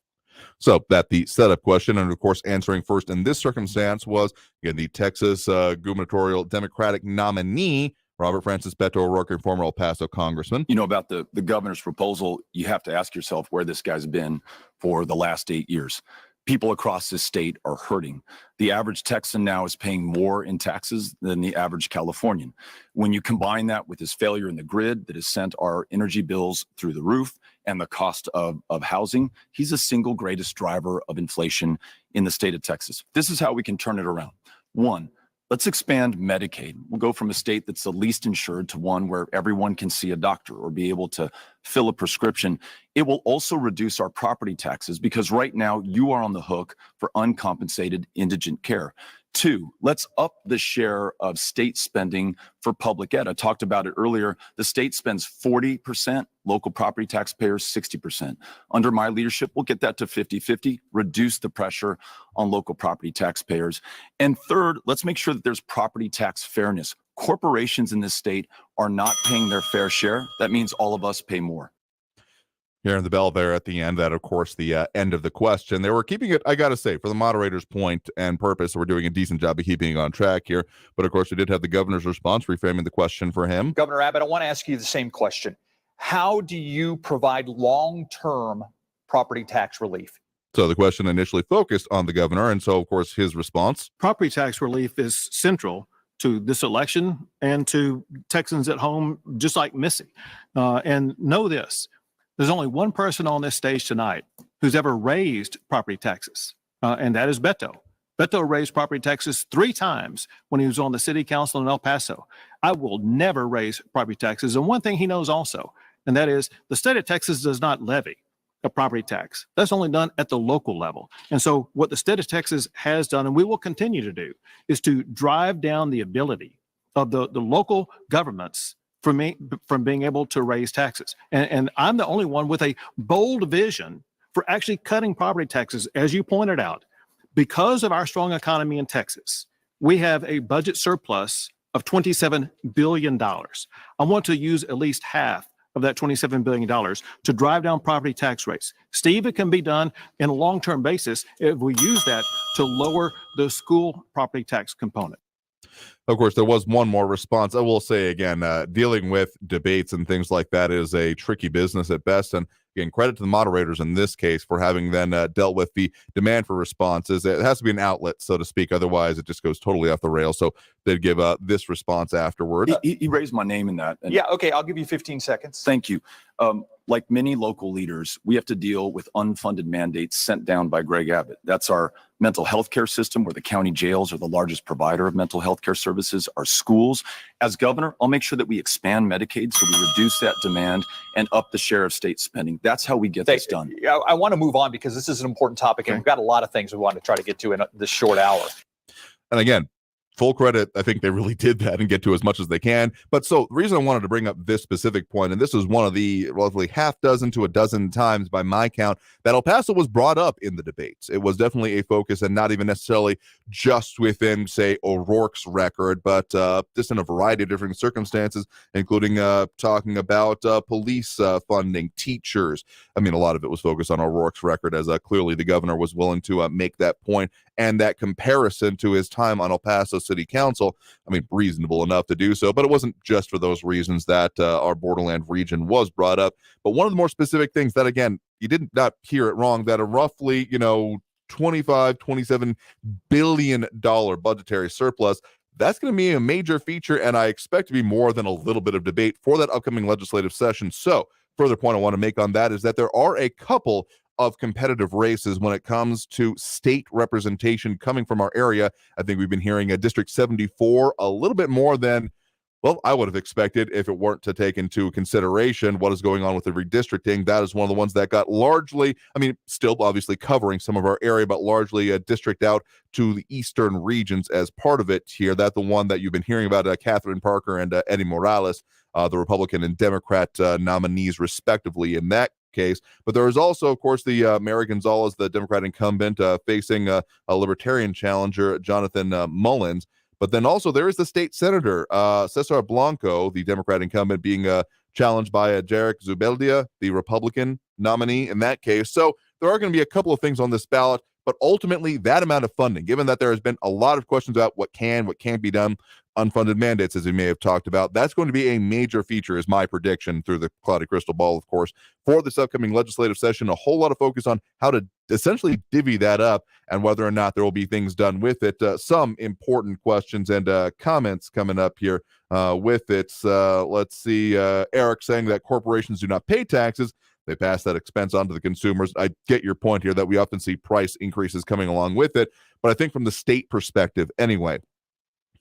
Speaker 6: So that the setup question, and of course answering first in this circumstance, was again the Texas gubernatorial Democratic nominee, Robert Francis Beto O'Rourke, former El Paso congressman.
Speaker 3: You know, about the governor's proposal, you have to ask yourself where this guy's been for the last 8 years. People across this state are hurting. The average Texan now is paying more in taxes than the average Californian. When you combine that with his failure in the grid that has sent our energy bills through the roof and the cost of housing, he's the single greatest driver of inflation in the state of Texas. This is how we can turn it around. One, let's expand Medicaid. We'll go from a state that's the least insured to one where everyone can see a doctor or be able to fill a prescription. It will also reduce our property taxes because right now you are on the hook for uncompensated indigent care. Two, let's up the share of state spending for public ed. I talked about it earlier. The state spends 40%, local property taxpayers 60%. Under my leadership, we'll get that to 50-50, reduce the pressure on local property taxpayers. And third, let's make sure that there's property tax fairness. Corporations in this state are not paying their fair share. That means all of us pay more.
Speaker 6: Hearing the bell there at the end, that of course the end of the question. They were keeping it, I gotta say, for the moderator's point and purpose, we're doing a decent job of keeping it on track here. But of course, we did have the governor's response, reframing the question for him.
Speaker 1: Governor Abbott, I want to ask you the same question. How do you provide long-term property tax relief?
Speaker 6: So the question initially focused on the governor, and so of course his response.
Speaker 4: Property tax relief is central to this election and to Texans at home, just like Missy. And know this. There's only one person on this stage tonight who's ever raised property taxes, and that is Beto. Beto raised property taxes 3 times when he was on the city council in El Paso. I will never raise property taxes. And one thing he knows also, and that is the state of Texas does not levy a property tax. That's only done at the local level. And so what the state of Texas has done, and we will continue to do, is to drive down the ability of the local governments from being able to raise taxes. And I'm the only one with a bold vision for actually cutting property taxes, as you pointed out. Because of our strong economy in Texas, we have a budget surplus of $27 billion. I want to use at least half of that $27 billion to drive down property tax rates. Steve, it can be done in a long-term basis if we use that to lower the school property tax component.
Speaker 6: Of course, there was one more response. I will say again, dealing with debates and things like that is a tricky business at best. And again, credit to the moderators in this case for having then dealt with the demand for responses. It has to be an outlet, so to speak. Otherwise, it just goes totally off the rails. So they'd give this response afterwards.
Speaker 3: He raised my name in that.
Speaker 1: Yeah, okay, I'll give you 15 seconds.
Speaker 3: Thank you. like many local leaders, we have to deal with unfunded mandates sent down by Greg Abbott. That's our mental health care system, where the county jails are the largest provider of mental health care services, our schools. As governor, I'll make sure that we expand Medicaid so we reduce that demand and up the share of state spending. That's how we get this done.
Speaker 1: I want to move on because this is an important topic, and we've got a lot of things we want to try to get to in this short hour.
Speaker 6: And again, full credit, I think they really did that and get to as much as they can. But so the reason I wanted to bring up this specific point, and this is one of the roughly half dozen to a dozen times by my count that El Paso was brought up in the debates. It was definitely a focus, and not even necessarily just within, say, O'Rourke's record, but just in a variety of different circumstances, including talking about police funding, teachers. I mean, a lot of it was focused on O'Rourke's record, as clearly the governor was willing to make that point, and that comparison to his time on El Paso City Council. I mean, reasonable enough to do so, but it wasn't just for those reasons that our borderland region was brought up. But one of the more specific things that, again, you did not hear it wrong, that a roughly, $27 billion budgetary surplus, that's going to be a major feature, and I expect to be more than a little bit of debate for that upcoming legislative session. So, further point I want to make on that is that there are a couple of competitive races when it comes to state representation coming from our area. I think we've been hearing District 74 a little bit more than, well, I would have expected if it weren't to take into consideration what is going on with the redistricting. That is one of the ones that got largely, I mean, still obviously covering some of our area, but largely a district out to the eastern regions as part of it here. That's the one that you've been hearing about, Catherine Parker and Eddie Morales, the Republican and Democrat nominees respectively in that case. But there is also, of course, the Mary Gonzalez, the Democrat incumbent, facing a libertarian challenger, Jonathan Mullins. But then also there is the state senator, Cesar Blanco, the Democrat incumbent, being challenged by Jarek Zubeldia, the Republican nominee in that case. So there are going to be a couple of things on this ballot, but ultimately that amount of funding, given that there has been a lot of questions about what can't be done, unfunded mandates, as we may have talked about, that's going to be a major feature, is my prediction through the cloudy crystal ball, of course, for this upcoming legislative session. A whole lot of focus on how to essentially divvy that up and whether or not there will be things done with it. Some important questions and comments coming up here with it. Let's see, Eric saying that corporations do not pay taxes. They pass that expense on to the consumers. I get your point here that we often see price increases coming along with it. But I think from the state perspective anyway,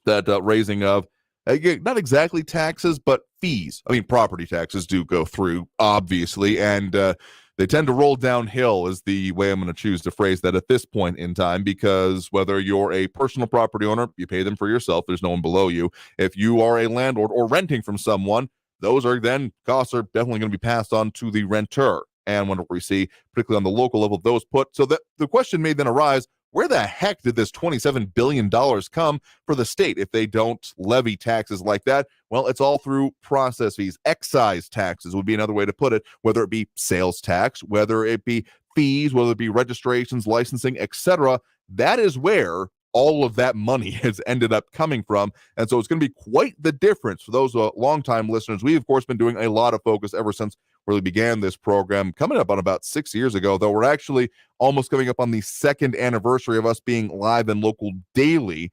Speaker 6: that raising of, not exactly taxes, but fees. I mean, property taxes do go through, obviously, and they tend to roll downhill is the way I'm going to choose to phrase that at this point in time, because whether you're a personal property owner, you pay them for yourself. There's no one below you. If you are a landlord or renting from someone, those are then costs are definitely going to be passed on to the renter. And when we see, particularly on the local level, those put, so that the question may then arise, where the heck did this $27 billion come for the state if they don't levy taxes like that? Well, it's all through process fees. Excise taxes would be another way to put it, whether it be sales tax, whether it be fees, whether it be registrations, licensing, etc. That is where all of that money has ended up coming from. And so it's going to be quite the difference for those longtime listeners. We, of course, been doing a lot of focus ever since we began this program, coming up on about 6 years ago, though we're actually almost coming up on the second anniversary of us being live and local daily.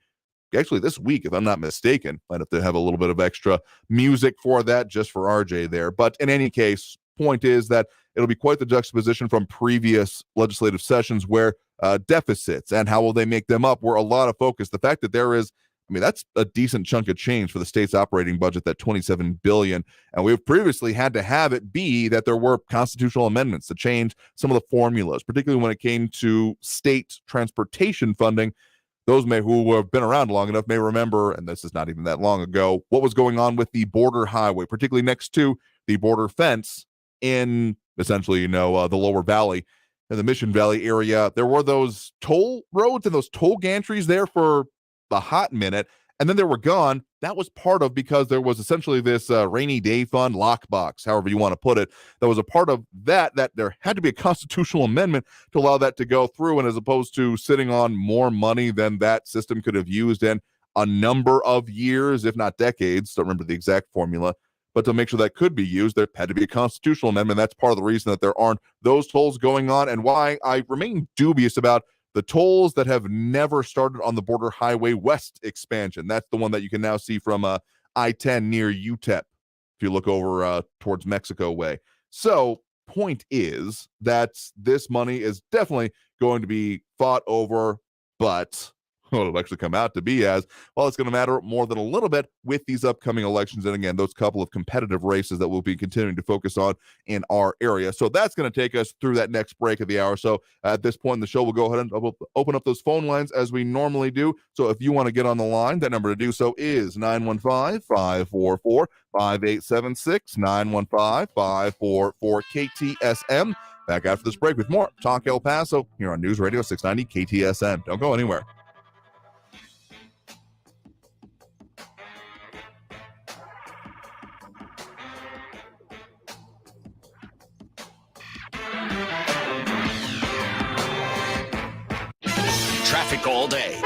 Speaker 6: Actually, this week, if I'm not mistaken, might have to have a little bit of extra music for that just for RJ there. But in any case, point is that it'll be quite the juxtaposition from previous legislative sessions where deficits and how will they make them up were a lot of focus. The fact that there is, I mean, that's a decent chunk of change for the state's operating budget, that $27 billion. And we've previously had to have it be that there were constitutional amendments to change some of the formulas, particularly when it came to state transportation funding. Those who have been around long enough may remember, and this is not even that long ago, what was going on with the border highway, particularly next to the border fence in essentially, the lower valley, in the Mission Valley area. There were those toll roads and those toll gantries there for a hot minute, and then they were gone. That was part of because there was essentially this rainy day fund lockbox, however you want to put it, that was a part of that there had to be a constitutional amendment to allow that to go through. And as opposed to sitting on more money than that system could have used in a number of years, if not decades, don't remember the exact formula, but to make sure that could be used, there had to be a constitutional amendment. That's part of the reason that there aren't those tolls going on, and why I remain dubious about the tolls that have never started on the Border Highway West expansion. That's the one that you can now see from I-10 near UTEP, if you look over towards Mexico way. So point is that this money is definitely going to be fought over, but what it'll actually come out to be as, well, it's going to matter more than a little bit with these upcoming elections. And again, those couple of competitive races that we'll be continuing to focus on in our area. So that's going to take us through that next break of the hour. So at this point in the show, we'll go ahead and open up those phone lines as we normally do. So if you want to get on the line, that number to do so is 915-544-5876, 915-544-KTSM. Back after this break with more Talk El Paso here on News Radio 690 KTSM. Don't go anywhere.
Speaker 2: Traffic all day.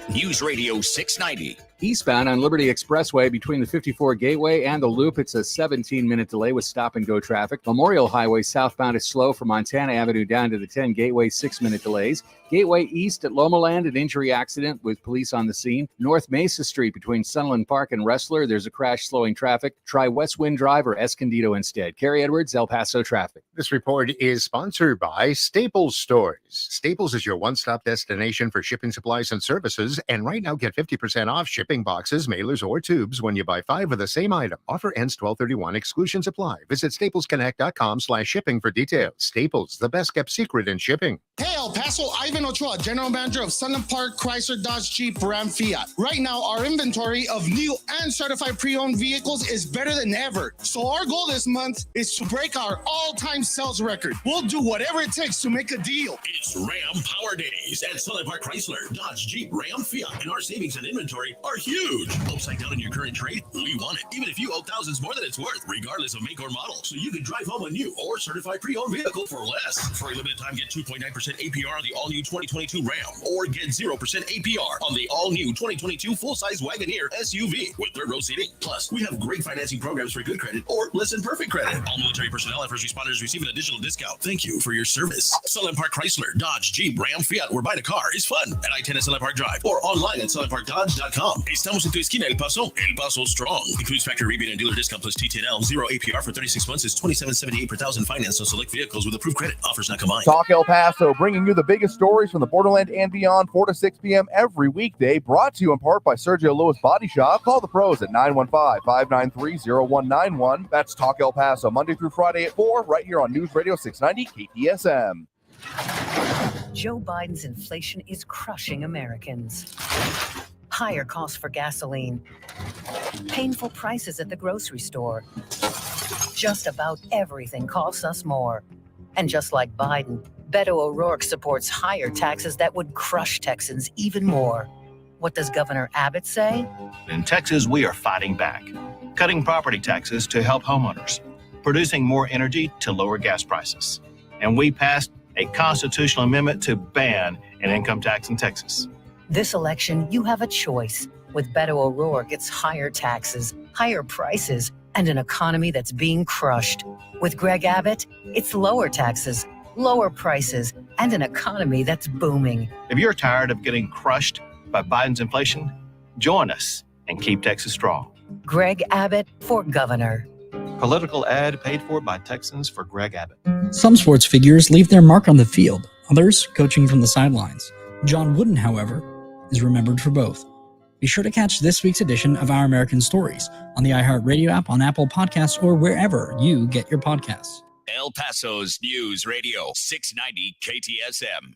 Speaker 2: News Radio 690.
Speaker 7: Eastbound on Liberty Expressway between the 54 Gateway and the Loop, it's a 17-minute delay with stop-and-go traffic. Memorial Highway southbound is slow from Montana Avenue down to the 10 Gateway, 6-minute delays. Gateway east at Loma Land, an injury accident with police on the scene. North Mesa Street between Sunland Park and Wrestler, there's a crash slowing traffic. Try West Wind Drive or Escondido instead. Kerry Edwards, El Paso traffic.
Speaker 8: This report is sponsored by Staples Stores. Staples is your one-stop destination for shipping supplies and services, and right now get 50% off shipping boxes, mailers, or tubes when you buy 5 of the same item. Offer ends 12/31. Exclusions apply. Visit staplesconnect.com/shipping for details. Staples, the best kept secret in shipping.
Speaker 9: Hey, El Paso, Ivan Ochoa, General Manager of Sunland Park, Chrysler, Dodge, Jeep, Ram, Fiat. Right now, our inventory of new and certified pre-owned vehicles is better than ever. So our goal this month is to break our all-time sales record. We'll do whatever it takes to make a deal.
Speaker 2: It's Ram Power Days at Sunland Park Chrysler, Dodge, Jeep, Ram, Fiat, and our savings and inventory are huge. Upside down in your current trade? We want it, even if you owe thousands more than it's worth, regardless of make or model. So you can drive home a new or certified pre-owned vehicle for less. For a limited time, get 2.9% APR on the all-new 2022 Ram, or get 0% APR on the all-new 2022 full-size Wagoneer SUV with third-row seating. Plus, we have great financing programs for good credit or less than perfect credit. All military personnel and first responders receive an additional discount. Thank you for your service. Sunland Park Chrysler, Dodge, Jeep, Ram, Fiat, where buying a car is fun at I-10 at Sunland Park Drive or online at sunlandparkdodge.com. Estamos en tu esquina, El Paso. El Paso Strong. Includes factory rebate and dealer discount plus T10L. 0 APR for 36 months is $27.78 per thousand finance on select vehicles with approved credit. Offers not combined.
Speaker 6: Talk El Paso, bringing you the biggest stories from the borderland and beyond, 4 to 6 p.m. every weekday. Brought to you in part by Sergio Lewis Body Shop. Call the pros at 915-593-0191. That's Talk El Paso, Monday through Friday at 4, right here on News Radio 690 KTSM.
Speaker 10: Joe Biden's inflation is crushing Americans. Higher costs for gasoline, painful prices at the grocery store. Just about everything costs us more. And just like Biden, Beto O'Rourke supports higher taxes that would crush Texans even more. What does Governor Abbott say?
Speaker 12: In Texas, we are fighting back, cutting property taxes to help homeowners, producing more energy to lower gas prices. And we passed a constitutional amendment to ban an income tax in Texas.
Speaker 10: This election, you have a choice. With Beto O'Rourke, it's higher taxes, higher prices, and an economy that's being crushed. With Greg Abbott, it's lower taxes, lower prices, and an economy that's booming.
Speaker 12: If you're tired of getting crushed by Biden's inflation, join us and keep Texas strong.
Speaker 10: Greg Abbott for governor.
Speaker 12: Political ad paid for by Texans for Greg Abbott.
Speaker 14: Some sports figures leave their mark on the field, others coaching from the sidelines. John Wooden, however, is remembered for both. Be sure to catch this week's edition of Our American Stories on the iHeartRadio app, on Apple Podcasts, or wherever you get your podcasts.
Speaker 2: El Paso's News Radio 690 KTSM.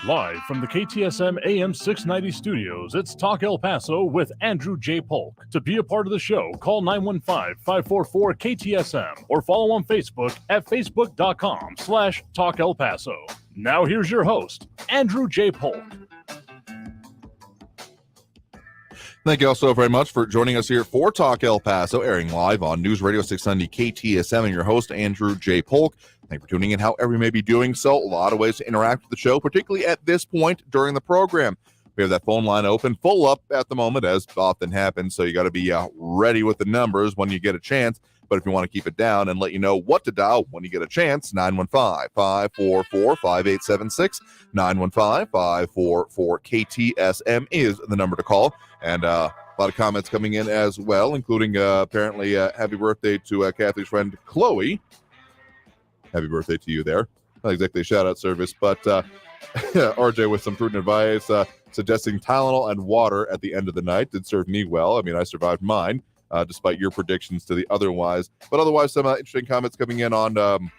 Speaker 5: Live from the KTSM AM 690 studios, it's Talk El Paso with Andrew J. Polk. To be a part of the show, call 915-544-KTSM or follow on Facebook at facebook.com/Talk El Paso. Now here's your host, Andrew J. Polk.
Speaker 6: Thank you all so very much for joining us here for Talk El Paso, airing live on News Radio 690 KTSM, and your host, Andrew J. Polk. Thank you for tuning in, however you may be doing so. A lot of ways to interact with the show, particularly at this point during the program. We have that phone line open, full up at the moment, as often happens, so you got to be ready with the numbers when you get a chance. But if you want to keep it down and let you know what to dial when you get a chance, 915-544-5876, 915-544-KTSM is the number to call. And a lot of comments coming in as well, including apparently happy birthday to Kathy's friend Chloe. happy birthday to you there. Not exactly a shout-out service, but RJ with some prudent advice, suggesting Tylenol and water at the end of the night did serve me well. I mean, I survived mine, despite your predictions to the otherwise. But otherwise, some interesting comments coming in on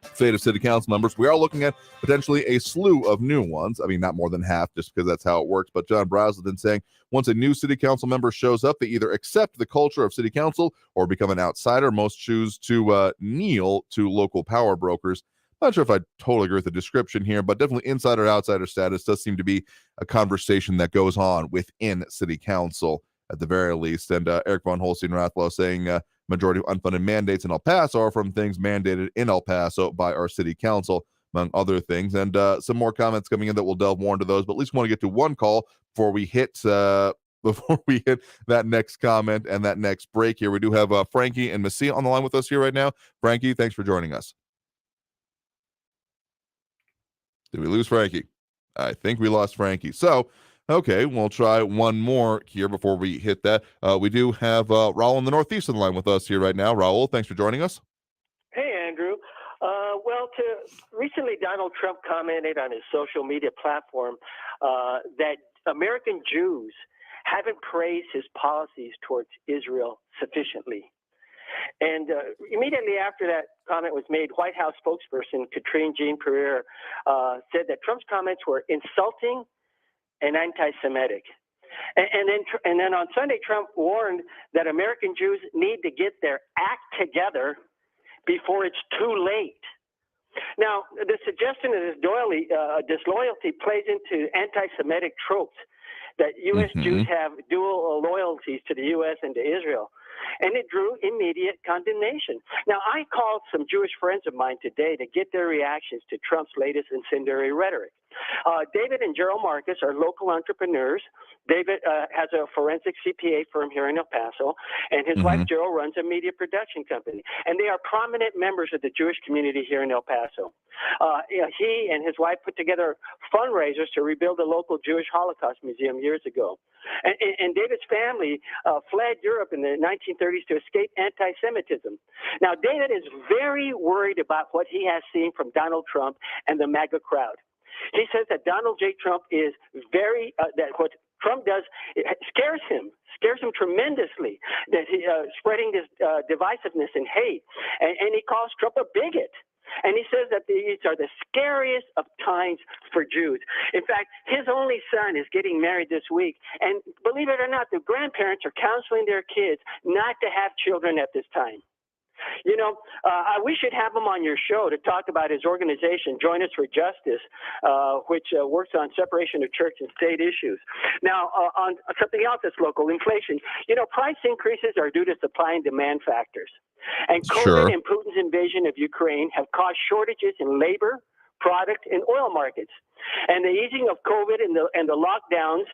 Speaker 6: fate of city council members. We are looking at potentially a slew of new ones. I mean, not more than half, just because that's how it works. But John Brazelton saying, once a new city council member shows up, they either accept the culture of city council or become an outsider. Most choose to kneel to local power brokers. Not sure if I totally agree with the description here, but definitely insider outsider status does seem to be a conversation that goes on within city council at the very least. And Eric von Holstein-Rathlow saying majority of unfunded mandates in El Paso are from things mandated in El Paso by our city council, among other things. And some more comments coming in that we'll delve more into those, but at least want to get to one call before we hit that next comment and that next break here. We do have Frankie and Messia on the line with us here right now. Frankie, thanks for joining us. Did we lose Frankie? I think we lost Frankie. So, okay, we'll try one more here before we hit that. We do have Raul in the Northeast on the line with us here right now. Raul, thanks for joining us.
Speaker 11: Hey, Andrew. Recently Donald Trump commented on his social media platform that American Jews haven't praised his policies towards Israel sufficiently. And immediately after that comment was made, White House spokesperson Katrine Jean-Pierre said that Trump's comments were insulting and anti-Semitic. And then on Sunday, Trump warned that American Jews need to get their act together before it's too late. Now, the suggestion of disloyalty plays into anti-Semitic tropes that U.S. Jews have dual loyalties to the U.S. and to Israel. And it drew immediate condemnation. Now, I called some Jewish friends of mine today to get their reactions to Trump's latest incendiary rhetoric. David and Gerald Marcus are local entrepreneurs. David has a forensic CPA firm here in El Paso, and his wife Gerald runs a media production company. And they are prominent members of the Jewish community here in El Paso. He and his wife put together fundraisers to rebuild the local Jewish Holocaust Museum years ago. And David's family fled Europe in the 1930s to escape anti-Semitism. Now, David is very worried about what he has seen from Donald Trump and the MAGA crowd. He says that Donald J. Trump is that what Trump does scares him tremendously, that he spreading this divisiveness and hate. And he calls Trump a bigot. And he says that these are the scariest of times for Jews. In fact, his only son is getting married this week. And believe it or not, the grandparents are counseling their kids not to have children at this time. You know, we should have him on your show to talk about his organization, Join Us for Justice, which works on separation of church and state issues. Now, on something else that's local, inflation. You know, price increases are due to supply and demand factors. And COVID and Putin's invasion of Ukraine have caused shortages in labor, product, and oil markets. And the easing of COVID and the lockdowns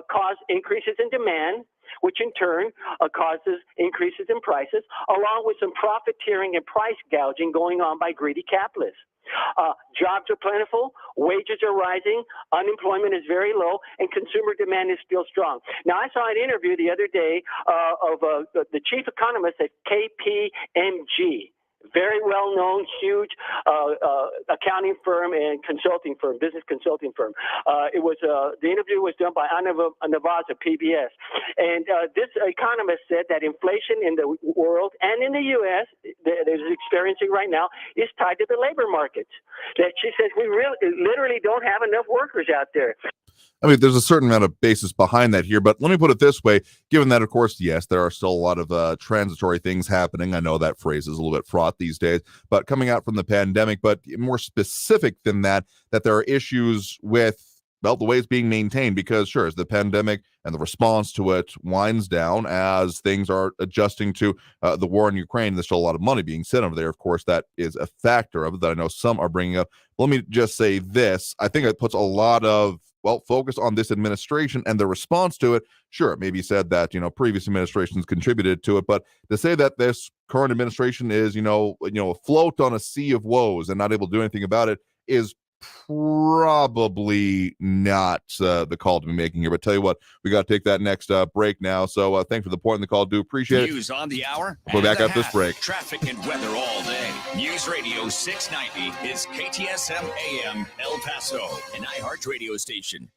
Speaker 11: cause increases in demand, which in turn causes increases in prices, along with some profiteering and price gouging going on by greedy capitalists. Jobs are plentiful, wages are rising, unemployment is very low, and consumer demand is still strong. Now, I saw an interview the other day of the chief economist at KPMG. Very well-known, huge accounting firm and consulting firm, business consulting firm. The interview was done by Ana Navaz of PBS. And this economist said that inflation in the world and in the U.S. that is experiencing right now is tied to the labor markets. That she says we literally don't have enough workers out there.
Speaker 6: I mean, there's a certain amount of basis behind that here, but let me put it this way, given that, of course, yes, there are still a lot of transitory things happening. I know that phrase is a little bit fraught these days, but coming out from the pandemic, but more specific than that there are issues with, well, the way it's being maintained, because sure, as the pandemic and the response to it winds down, as things are adjusting to the war in Ukraine, there's still a lot of money being sent over there. Of course, that is a factor of it that I know some are bringing up. Let me just say this. I think it puts a lot of focus on this administration and the response to it. Sure, it may be said that, previous administrations contributed to it, but to say that this current administration is, afloat on a sea of woes and not able to do anything about it is probably not the call to be making here. But tell you what, we got to take that next break now. So thanks for the point in the call. Do appreciate it.
Speaker 2: News on the hour.
Speaker 6: We'll be back
Speaker 2: and
Speaker 6: after this break.
Speaker 2: Traffic and weather all day. News Radio 690 is KTSM AM El Paso, an iHeart radio station.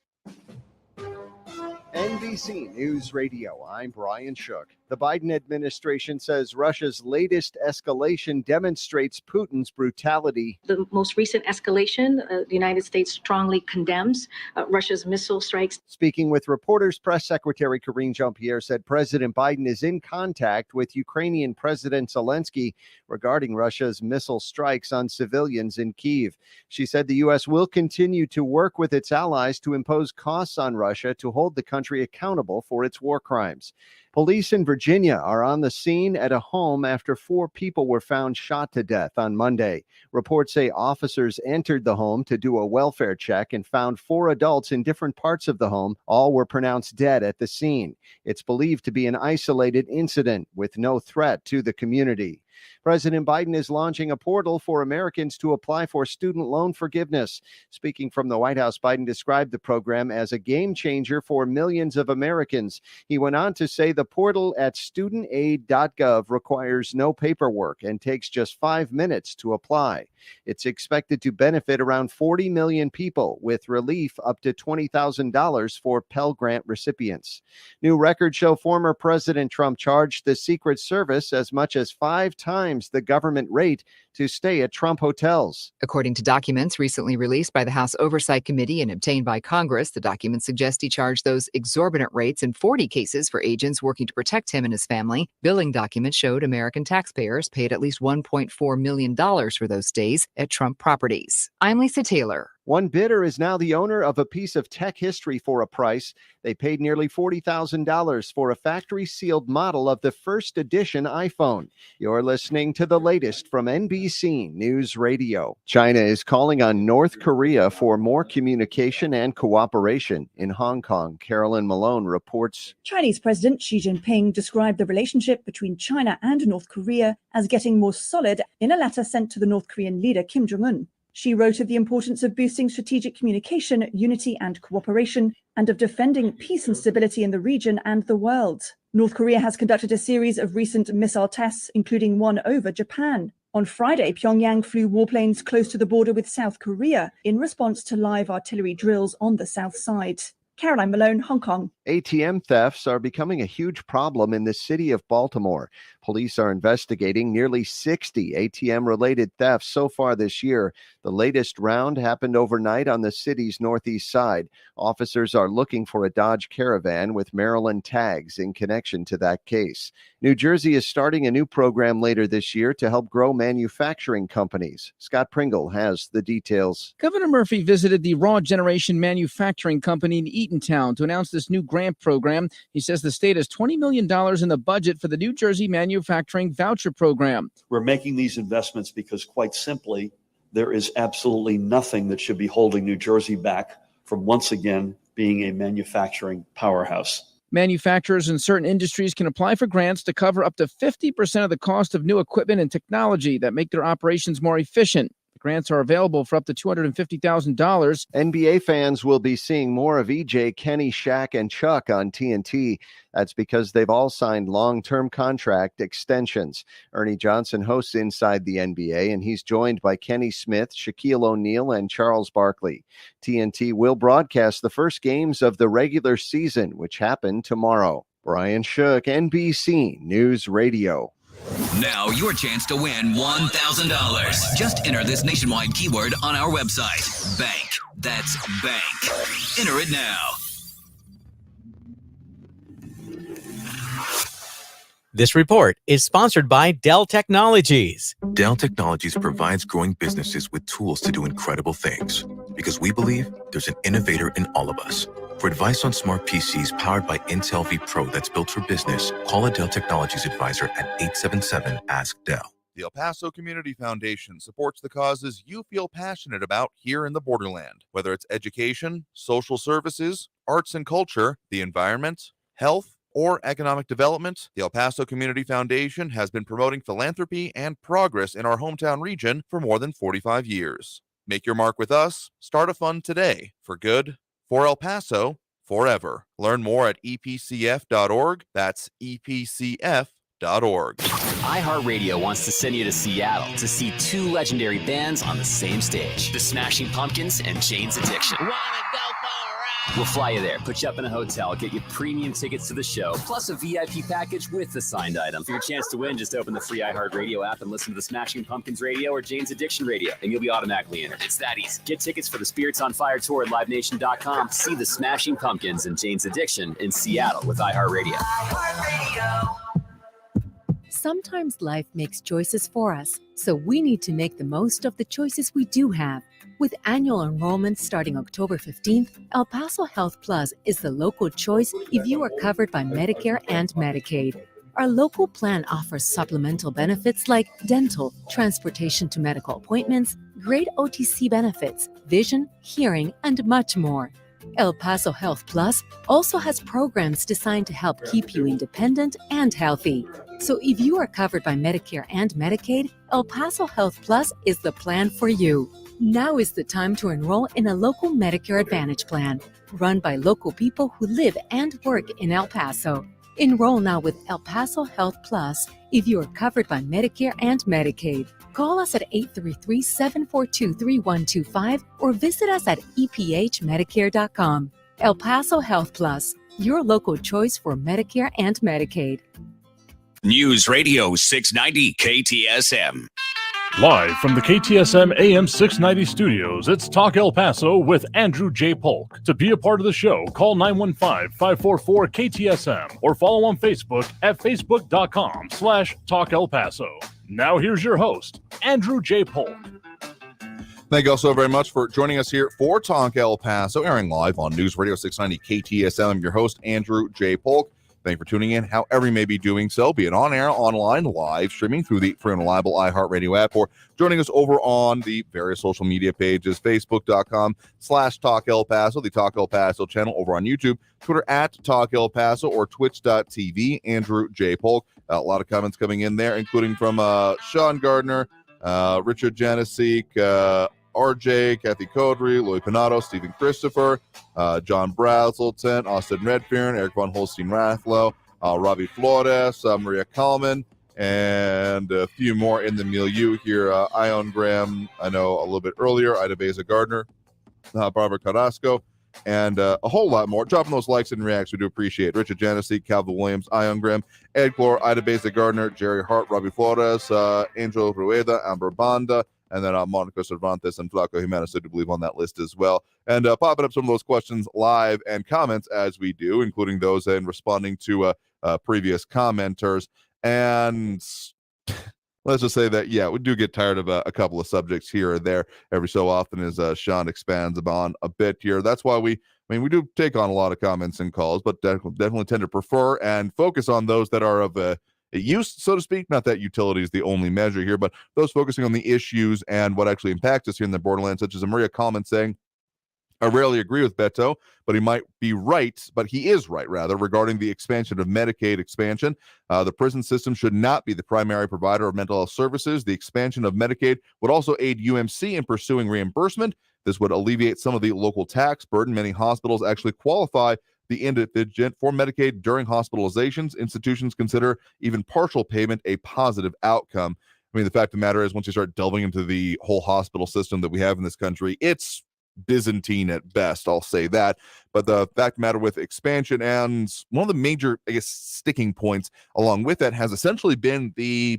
Speaker 13: NBC News Radio, I'm Brian Shook. The Biden administration says Russia's latest escalation demonstrates Putin's brutality.
Speaker 15: The most recent escalation, the United States strongly condemns Russia's missile strikes.
Speaker 13: Speaking with reporters, Press Secretary Karine Jean-Pierre said President Biden is in contact with Ukrainian President Zelensky regarding Russia's missile strikes on civilians in Kyiv. She said the U.S. will continue to work with its allies to impose costs on Russia to hold the country accountable for its war crimes. Police in Virginia are on the scene at a home after 4 people were found shot to death on Monday. Reports say officers entered the home to do a welfare check and found 4 adults in different parts of the home. All were pronounced dead at the scene. It's believed to be an isolated incident with no threat to the community. President Biden is launching a portal for Americans to apply for student loan forgiveness. Speaking from the White House, Biden described the program as a game changer for millions of Americans. He went on to say the portal at studentaid.gov requires no paperwork and takes just 5 minutes to apply. It's expected to benefit around 40 million people, with relief up to $20,000 for Pell Grant recipients. New records show former President Trump charged the Secret Service as much as 5 times the government rate to stay at Trump hotels.
Speaker 16: According to documents recently released by the House Oversight Committee and obtained by Congress, the documents suggest he charged those exorbitant rates in 40 cases for agents working to protect him and his family. Billing documents showed American taxpayers paid at least $1.4 million for those stays at Trump properties. I'm Lisa Taylor.
Speaker 13: One bidder is now the owner of a piece of tech history for a price. They paid nearly $40,000 for a factory-sealed model of the first edition iPhone. You're listening to the latest from NBC News Radio. China is calling on North Korea for more communication and cooperation. In Hong Kong, Carolyn Malone reports.
Speaker 17: Chinese President Xi Jinping described the relationship between China and North Korea as getting more solid in a letter sent to the North Korean leader Kim Jong-un. She wrote of the importance of boosting strategic communication, unity and cooperation, and of defending peace and stability in the region and the world. North Korea has conducted a series of recent missile tests, including one over Japan. On Friday, Pyongyang flew warplanes close to the border with South Korea in response to live artillery drills on the south side. Caroline Malone, Hong Kong.
Speaker 13: ATM thefts are becoming a huge problem in the city of Baltimore. Police are investigating nearly 60 ATM-related thefts so far this year. The latest round happened overnight on the city's northeast side. Officers are looking for a Dodge Caravan with Maryland tags in connection to that case. New Jersey is starting a new program later this year to help grow manufacturing companies. Scott Pringle has the details.
Speaker 19: Governor Murphy visited the Raw Generation Manufacturing Company in Eatontown to announce this new grant program. He says the state has $20 million in the budget for the New Jersey Manufacturing Voucher Program.
Speaker 26: We're making these investments because, quite simply, there is absolutely nothing that should be holding New Jersey back from once again being a manufacturing powerhouse.
Speaker 19: Manufacturers in certain industries can apply for grants to cover up to 50% of the cost of new equipment and technology that make their operations more efficient. Grants are available for up to $250,000.
Speaker 13: NBA fans will be seeing more of EJ, Kenny, Shaq, and Chuck on TNT. That's because they've all signed long-term contract extensions. Ernie Johnson hosts Inside the NBA, and he's joined by Kenny Smith, Shaquille O'Neal, and Charles Barkley. TNT will broadcast the first games of the regular season, which happen tomorrow. Brian Shook, NBC News Radio.
Speaker 2: Now your chance to win $1,000. Just enter this nationwide keyword on our website. Bank. That's bank. Enter it now.
Speaker 25: This report is sponsored by Dell Technologies.
Speaker 27: Dell Technologies provides growing businesses with tools to do incredible things because we believe there's an innovator in all of us. For advice on smart PCs powered by Intel V Pro that's built for business, call a Dell Technologies advisor at 877-ASK-DELL.
Speaker 6: The El Paso Community Foundation supports the causes you feel passionate about here in the borderland, whether it's education, social services, arts and culture, the environment, health, or economic development. The El Paso Community Foundation has been promoting philanthropy and progress in our hometown region for more than 45 years. Make your mark with us. Start a fund today. For good, for El Paso, forever. Learn more at epcf.org. That's epcf.org.
Speaker 4: iHeartRadio wants to send you to Seattle to see two legendary bands on the same stage, the Smashing Pumpkins and Jane's Addiction. We'll fly you there, put you up in a hotel, get you premium tickets to the show, plus a VIP package with the signed item. For your chance to win, just open the free iHeartRadio app and listen to the Smashing Pumpkins radio or Jane's Addiction radio, and you'll be automatically entered. It's that easy. Get tickets for the Spirits on Fire tour at LiveNation.com. See the Smashing Pumpkins and Jane's Addiction in Seattle with iHeartRadio.
Speaker 18: Sometimes life makes choices for us, so we need to make the most of the choices we do have. With annual enrollment starting October 15th, El Paso Health Plus is the local choice if you are covered by Medicare and Medicaid. Our local plan offers supplemental benefits like dental, transportation to medical appointments, great OTC benefits, vision, hearing, and much more. El Paso Health Plus also has programs designed to help keep you independent and healthy. So if you are covered by Medicare and Medicaid, El Paso Health Plus is the plan for you. Now is the time to enroll in a local Medicare Advantage plan, run by local people who live and work in El Paso. Enroll now with El Paso Health Plus if you are covered by Medicare and Medicaid. Call us at 833-742-3125 or visit us at ephmedicare.com. El Paso Health Plus, your local choice for Medicare and Medicaid.
Speaker 2: News Radio 690 KTSM.
Speaker 5: Live from the KTSM AM 690 studios, it's Talk El Paso with Andrew J. Polk. To be a part of the show, call 915-544-KTSM or follow on Facebook at facebook.com/Talk El Paso. Now here's your host, Andrew J. Polk.
Speaker 6: Thank you all so very much for joining us here for Talk El Paso, airing live on News Radio 690 KTSM. I'm your host, Andrew J. Polk. Thank you for tuning in, however you may be doing so, be it on air, online, live streaming through the free and reliable iHeartRadio app, or joining us over on the various social media pages, facebook.com/Talk El Paso, the Talk El Paso channel over on YouTube, Twitter at Talk El Paso, or twitch.tv, Andrew J. Polk. A lot of comments coming in there, including from Sean Gardner, Richard Janasik, RJ, Kathy Codry, Louis Pinato, Stephen Christopher, John Brazelton, Austin Redfern, Eric Von Holstein-Rathlow, Robbie Flores, Maria Kalman, and a few more in the milieu here. Ion Graham, I know a little bit earlier, Ida Beza Gardner, Barbara Carrasco, and a whole lot more. Dropping those likes and reacts, we do appreciate. Richard Janasik, Calvin Williams, Ion Graham, Ed Clore, Ida Beza Gardner, Jerry Hart, Robbie Flores, Angel Rueda, Amber Banda, and then Monica Cervantes and Flaco Jimenez, I do believe, on that list as well. And popping up some of those questions live and comments as we do, including those in responding to previous commenters. And let's just say that, yeah, we do get tired of a couple of subjects here or there every so often as Sean expands upon a bit here. That's why we do take on a lot of comments and calls, but definitely tend to prefer and focus on those that are of use, so to speak. Not that utility is the only measure here, but those focusing on the issues and what actually impacts us here in the borderlands, such as Maria Kalman saying, I rarely agree with Beto, but he might be right, but he is right, rather, regarding the expansion of Medicaid expansion. The prison system should not be the primary provider of mental health services. The expansion of Medicaid would also aid UMC in pursuing reimbursement. This would alleviate some of the local tax burden. Many hospitals actually qualify the indigent for Medicaid during hospitalizations. Institutions consider even partial payment a positive outcome. I mean, the fact of the matter is, once you start delving into the whole hospital system that we have in this country, it's Byzantine at best, I'll say that. But the fact of the matter with expansion, and one of the major, I guess, sticking points along with that has essentially been the,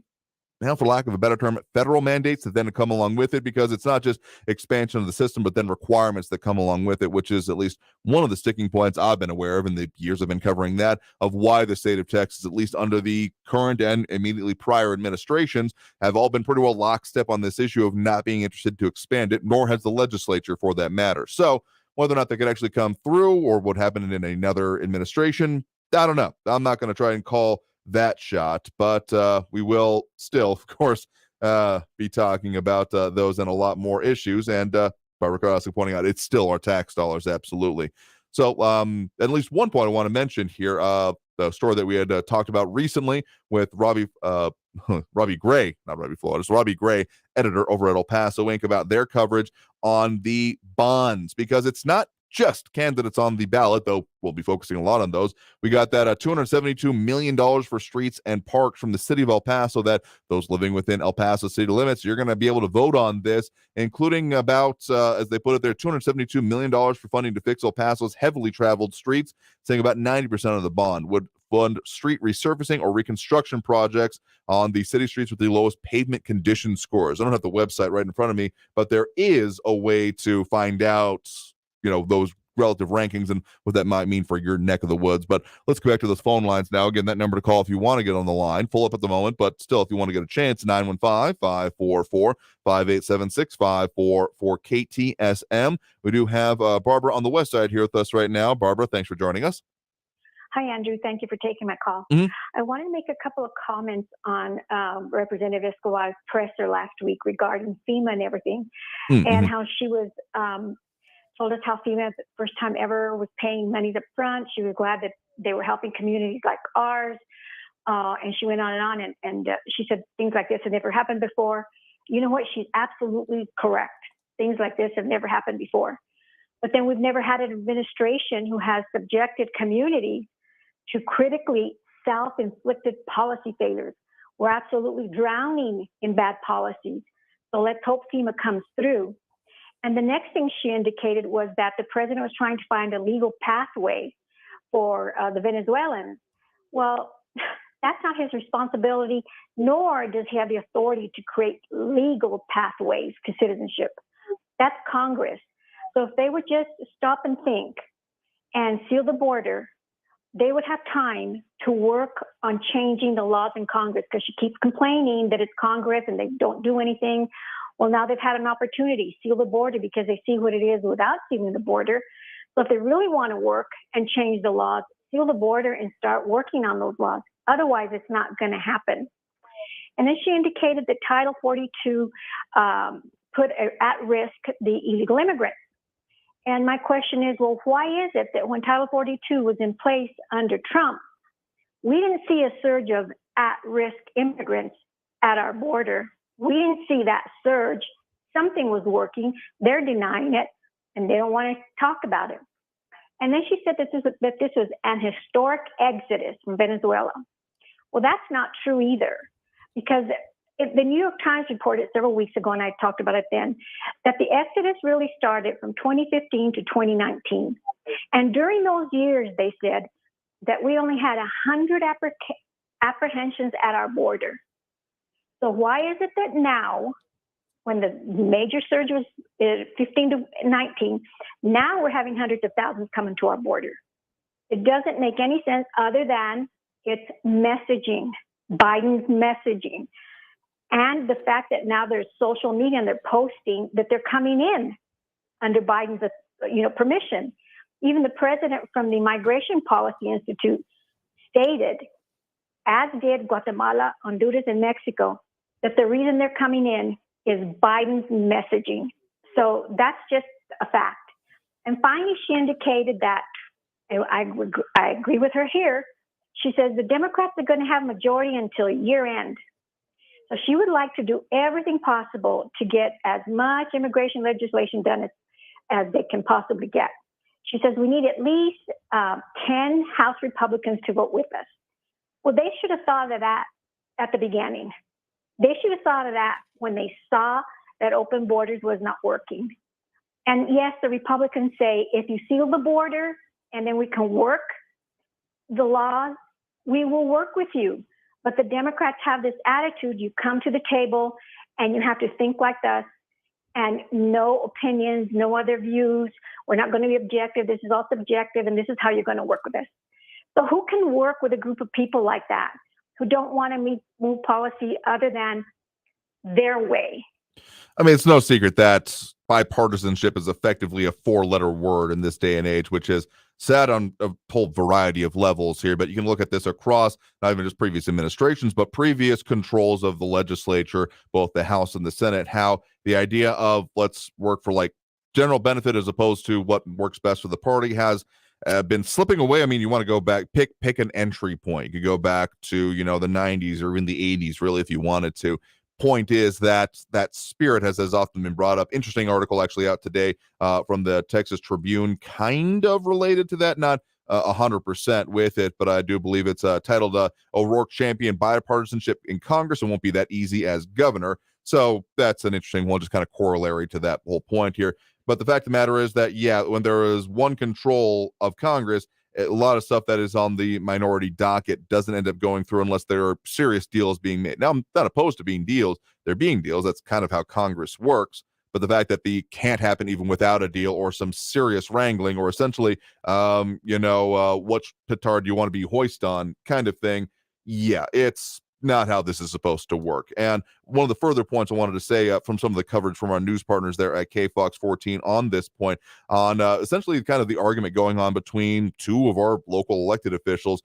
Speaker 6: for lack of a better term, federal mandates that then come along with it, because it's not just expansion of the system, but then requirements that come along with it, which is at least one of the sticking points I've been aware of in the years I've been covering that, of why the state of Texas, at least under the current and immediately prior administrations, have all been pretty well lockstep on this issue of not being interested to expand it, nor has the legislature for that matter. So whether or not they could actually come through or what happened in another administration, I don't know. I'm not going to try and call that shot, but we will still, of course, be talking about those and a lot more issues. And Barbara Carrasco pointing out it's still our tax dollars, absolutely. So at least one point I want to mention here, the story that we had talked about recently with Robbie Gray, not Robbie Flores, Robbie Gray, editor over at El Paso Inc., about their coverage on the bonds, because it's not just candidates on the ballot, though we'll be focusing a lot on those. We got that $272 million for streets and parks from the city of El Paso, that those living within El Paso city limits, you're going to be able to vote on this, including about, as they put it there, $272 million for funding to fix El Paso's heavily traveled streets, saying about 90% of the bond would fund street resurfacing or reconstruction projects on the city streets with the lowest pavement condition scores. I don't have the website right in front of me, but there is a way to find out, those relative rankings and what that might mean for your neck of the woods. But let's go back to those phone lines now. Again, that number to call if you want to get on the line, full up at the moment, but still, if you want to get a chance, 915-544-5876, for KTSM. We do have Barbara on the west side here with us right now. Barbara, thanks for joining us.
Speaker 1: Hi, Andrew. Thank you for taking my call.
Speaker 6: Mm-hmm.
Speaker 1: I wanted to make a couple of comments on Representative Escobar's presser last week regarding FEMA and everything, and how she was told us how FEMA, the first time ever, was paying monies up front. She was glad that they were helping communities like ours, and she went on, and she said things like this had never happened before. You know what? She's absolutely correct. Things like this have never happened before. But then we've never had an administration who has subjected communities to critically self-inflicted policy failures. We're absolutely drowning in bad policies. So let's hope FEMA comes through. And the next thing she indicated was that the president was trying to find a legal pathway for the Venezuelans. Well, that's not his responsibility, nor does he have the authority to create legal pathways to citizenship. That's Congress. So if they would just stop and think and seal the border, they would have time to work on changing the laws in Congress, because she keeps complaining that it's Congress and they don't do anything. Well, now they've had an opportunity, seal the border, because they see what it is without sealing the border. So if they really want to work and change the laws, seal the border and start working on those laws. Otherwise, it's not going to happen. And then she indicated that Title 42 put at risk the illegal immigrants. And my question is, well, why is it that when Title 42 was in place under Trump, we didn't see a surge of at-risk immigrants at our border? We didn't see that surge. Something was working. They're denying it, and they don't want to talk about it. And then she said that this was an historic exodus from Venezuela. Well, that's not true either, because the New York Times reported several weeks ago, and I talked about it then, that the exodus really started from 2015 to 2019. And during those years, they said that we only had 100 apprehensions at our border. So why is it that now, when the major surge was 15 to 19, now we're having hundreds of thousands coming to our border? It doesn't make any sense other than it's messaging, Biden's messaging. And the fact that now there's social media and they're posting that they're coming in under Biden's permission. Even the president from the Migration Policy Institute stated, as did Guatemala, Honduras, and Mexico, that the reason they're coming in is Biden's messaging. So that's just a fact. And finally, she indicated that, I agree with her here, she says the Democrats are going to have majority until year end. So she would like to do everything possible to get as much immigration legislation done as they can possibly get. She says we need at least 10 House Republicans to vote with us. Well, they should have thought of that at the beginning. They should have thought of that when they saw that open borders was not working. And yes, the Republicans say, if you seal the border and then we can work the laws, we will work with you. But the Democrats have this attitude, you come to the table and you have to think like us, and no opinions, no other views. We're not going to be objective. This is all subjective, and this is how you're going to work with us. So who can work with a group of people like that who don't want to move policy other than their way?
Speaker 6: I mean, it's no secret that bipartisanship is effectively a four-letter word in this day and age, which is sad on a whole variety of levels here. But you can look at this across not even just previous administrations, but previous controls of the legislature, both the House and the Senate, how the idea of let's work for like general benefit as opposed to what works best for the party has been slipping away. I mean, you want to go back, pick an entry point. You could go back to, the 90s or even the 80s, really, if you wanted to. Point is that spirit has often been brought up. Interesting article actually out today from the Texas Tribune, kind of related to that, not 100% with it, but I do believe it's titled O'Rourke Champion Bipartisanship in Congress. It won't be that easy as governor. So that's an interesting one, just kind of corollary to that whole point here. But the fact of the matter is that, when there is one control of Congress, a lot of stuff that is on the minority docket doesn't end up going through unless there are serious deals being made. Now, I'm not opposed to being deals. They're being deals. That's kind of how Congress works. But the fact that the can't happen even without a deal or some serious wrangling or essentially, what petard do you want to be hoist on kind of thing, it's not how this is supposed to work. And one of the further points I wanted to say from some of the coverage from our news partners there at KFOX 14 on this point, on essentially kind of the argument going on between two of our local elected officials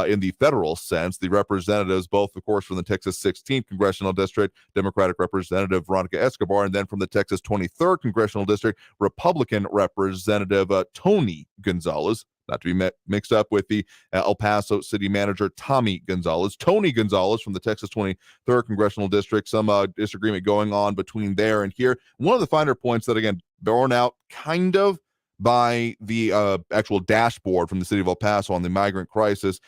Speaker 6: in the federal sense, the representatives, both, of course, from the Texas 16th Congressional District, Democratic Representative Veronica Escobar, and then from the Texas 23rd Congressional District, Republican Representative Tony Gonzalez. Not to be mixed up with the El Paso City Manager, Tommy Gonzalez. Tony Gonzalez from the Texas 23rd Congressional District, some disagreement going on between there and here. One of the finer points that, again, borne out kind of by the actual dashboard from the city of El Paso on the migrant crisis,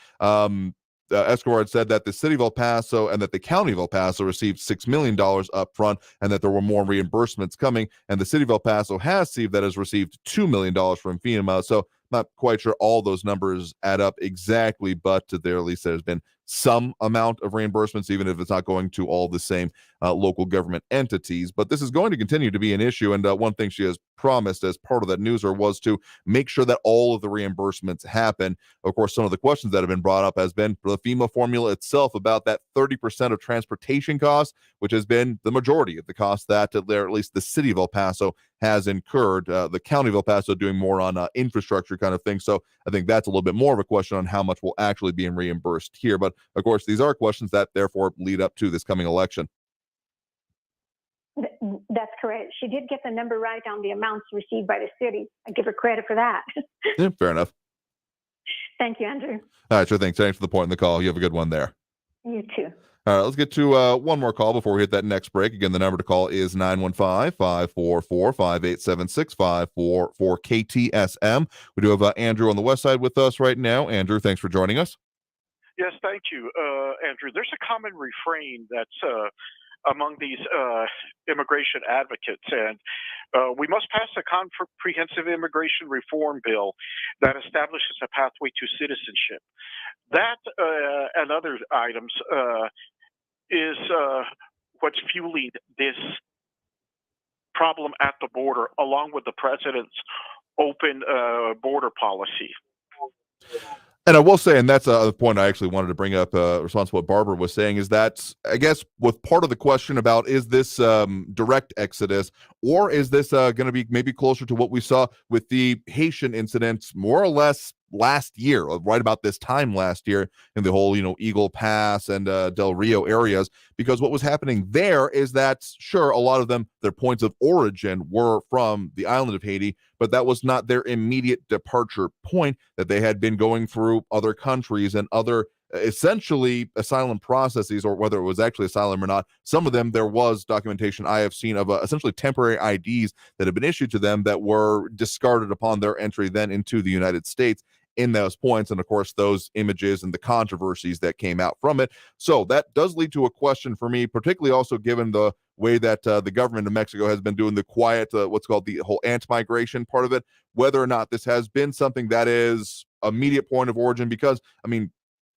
Speaker 6: Escobar had said that the city of El Paso and that the county of El Paso received $6 million up front and that there were more reimbursements coming. And the city of El Paso has received $2 million from FEMA. So not quite sure all those numbers add up exactly, but there at least there's been some amount of reimbursements, even if it's not going to all the same local government entities. But this is going to continue to be an issue. And one thing she has promised as part of that newsletter was to make sure that all of the reimbursements happen. Of course, some of the questions that have been brought up has been the FEMA formula itself about that 30% of transportation costs, which has been the majority of the cost that at least the city of El Paso has incurred. The county of El Paso doing more on infrastructure kind of thing. So I think that's a little bit more of a question on how much will actually be reimbursed here. But of course, these are questions that therefore lead up to this coming election.
Speaker 1: That's correct. She did get the number right on the amounts received by the city. I give her credit for that.
Speaker 6: Yeah, fair enough.
Speaker 1: Thank you, Andrew.
Speaker 6: All right, sure thing. Thanks for the point in the call. You have a good one there.
Speaker 1: You too.
Speaker 6: All right, let's get to one more call before we hit that next break. Again, the number to call is 915-544-5876, 544-KTSM. We do have Andrew on the west side with us right now. Andrew, thanks for joining us.
Speaker 3: Yes, thank you, Andrew. There's a common refrain that's among these immigration advocates, and we must pass a comprehensive immigration reform bill that establishes a pathway to citizenship. That and other items is what's fueling this problem at the border, along with the president's open border policy.
Speaker 6: And I will say, and that's a point I actually wanted to bring up, response to what Barbara was saying, is that I guess with part of the question about is this direct exodus, or is this going to be maybe closer to what we saw with the Haitian incidents more or less last year, right about this time last year in the whole, Eagle Pass and Del Rio areas, because what was happening there is that, sure, a lot of them, their points of origin were from the island of Haiti, but that was not their immediate departure point, that they had been going through other countries and other essentially asylum processes, or whether it was actually asylum or not. Some of them, there was documentation I have seen of essentially temporary IDs that have been issued to them that were discarded upon their entry then into the United States in those points, and of course those images and the controversies that came out from it. So that does lead to a question for me, particularly also given the way that the government of Mexico has been doing the quiet, what's called the whole anti-migration part of it, whether or not this has been something that is immediate point of origin, because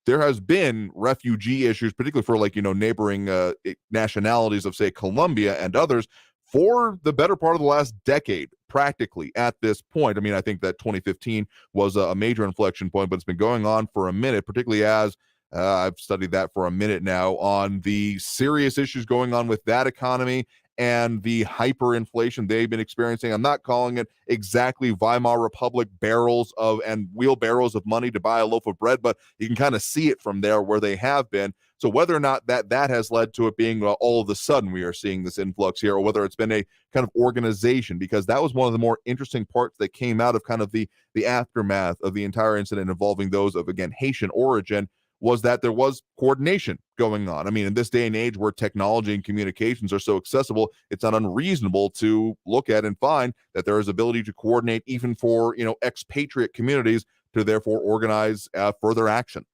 Speaker 6: there has been refugee issues, particularly for neighboring nationalities of, say, Colombia and others, for the better part of the last decade, practically at this point. I think that 2015 was a major inflection point, but it's been going on for a minute, particularly as I've studied that for a minute now on the serious issues going on with that economy and the hyperinflation they've been experiencing. I'm not calling it exactly Weimar Republic barrels of and wheelbarrows of money to buy a loaf of bread, but you can kind of see it from there where they have been. So whether or not that has led to it being all of a sudden we are seeing this influx here, or whether it's been a kind of organization, because that was one of the more interesting parts that came out of kind of the aftermath of the entire incident involving those of, again, Haitian origin, was that there was coordination going on. I mean, in this day and age where technology and communications are so accessible, it's not unreasonable to look at and find that there is ability to coordinate even for, expatriate communities to therefore organize further action.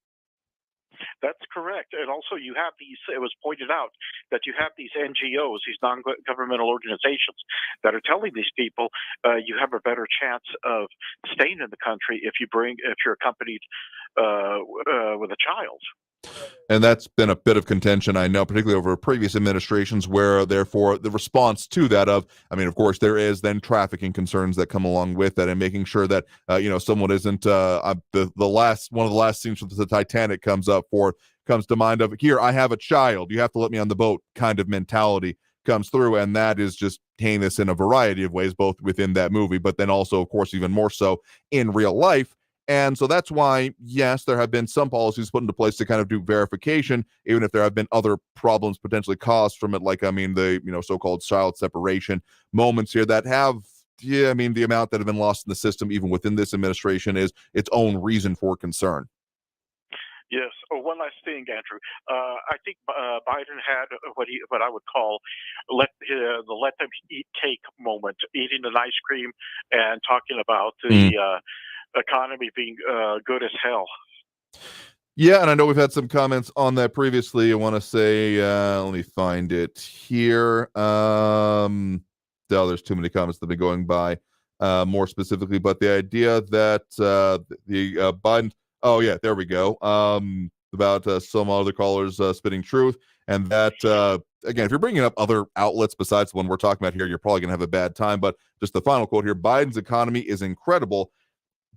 Speaker 3: That's correct. And also you have these, it was pointed out that you have these NGOs, these non-governmental organizations that are telling these people, you have a better chance of staying in the country if you're accompanied with a child.
Speaker 6: And that's been a bit of contention, I know, particularly over previous administrations, where therefore the response to that of course, there is then trafficking concerns that come along with that, and making sure that, someone isn't one of the last scenes with the Titanic comes to mind of, here, I have a child, you have to let me on the boat kind of mentality comes through. And that is just heinous in a variety of ways, both within that movie, but then also, of course, even more so in real life. And so that's why, yes, there have been some policies put into place to kind of do verification, even if there have been other problems potentially caused from it, like, the, so-called child separation moments here that have, the amount that have been lost in the system, even within this administration, is its own reason for concern.
Speaker 3: Yes. Oh, one last thing, Andrew. I think Biden had what I would call the let them eat cake moment, eating an ice cream and talking about the economy being good as hell.
Speaker 6: Yeah, and I know we've had some comments on that previously. I want to say, let me find it here. There's too many comments that have been going by more specifically, but the idea that the Biden, oh yeah, there we go, about some other callers spitting truth, and that, again, if you're bringing up other outlets besides the one we're talking about here, you're probably going to have a bad time, but just the final quote here, Biden's economy is incredible.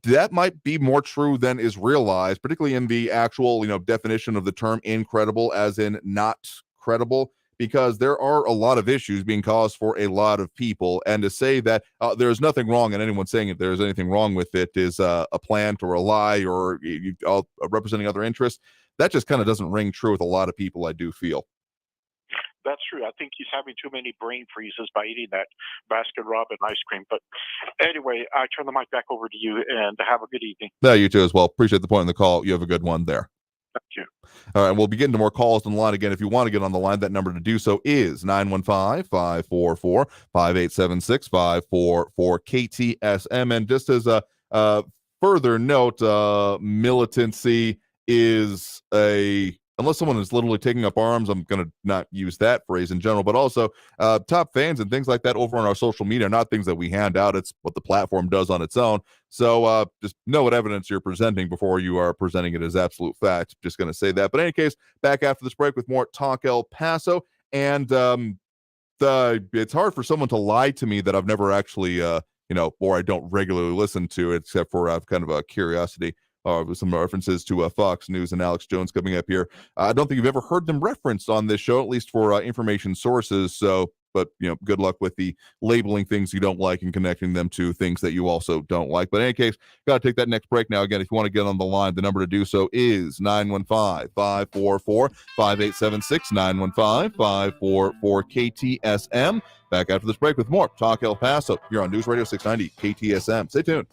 Speaker 6: That might be more true than is realized, particularly in the actual, definition of the term incredible, as in not credible, because there are a lot of issues being caused for a lot of people. And to say that there's nothing wrong, and anyone saying if there's anything wrong with it is a plant or a lie or representing other interests, that just kind of doesn't ring true with a lot of people, I do feel.
Speaker 3: That's true. I think he's having too many brain freezes by eating that Baskin-Robbins ice cream. But anyway, I turn the mic back over to you, and have a good evening.
Speaker 6: Yeah, you too as well. Appreciate the point in the call. You have a good one there.
Speaker 3: Thank you.
Speaker 6: All right, we'll be getting to more calls on the line. Again, if you want to get on the line, that number to do so is 915-544-5876, 544 KTSM. And just as a further note, militancy is unless someone is literally taking up arms, I'm going to not use that phrase in general, but also top fans and things like that over on our social media are not things that we hand out. It's what the platform does on its own. So just know what evidence you're presenting before you are presenting it as absolute fact. Just going to say that. But in any case, back after this break with more Talk El Paso. And it's hard for someone to lie to me that I've never actually, or I don't regularly listen to it, except for kind of a curiosity. With some references to Fox News and Alex Jones coming up here. I don't think you've ever heard them referenced on this show, at least for information sources. So, but good luck with the labeling things you don't like and connecting them to things that you also don't like. But in any case, got to take that next break now. Again, if you want to get on the line, the number to do so is 915-544-5876, 915-544-KTSM. Back after this break with more Talk El Paso. You're on News Radio 690 KTSM. Stay tuned.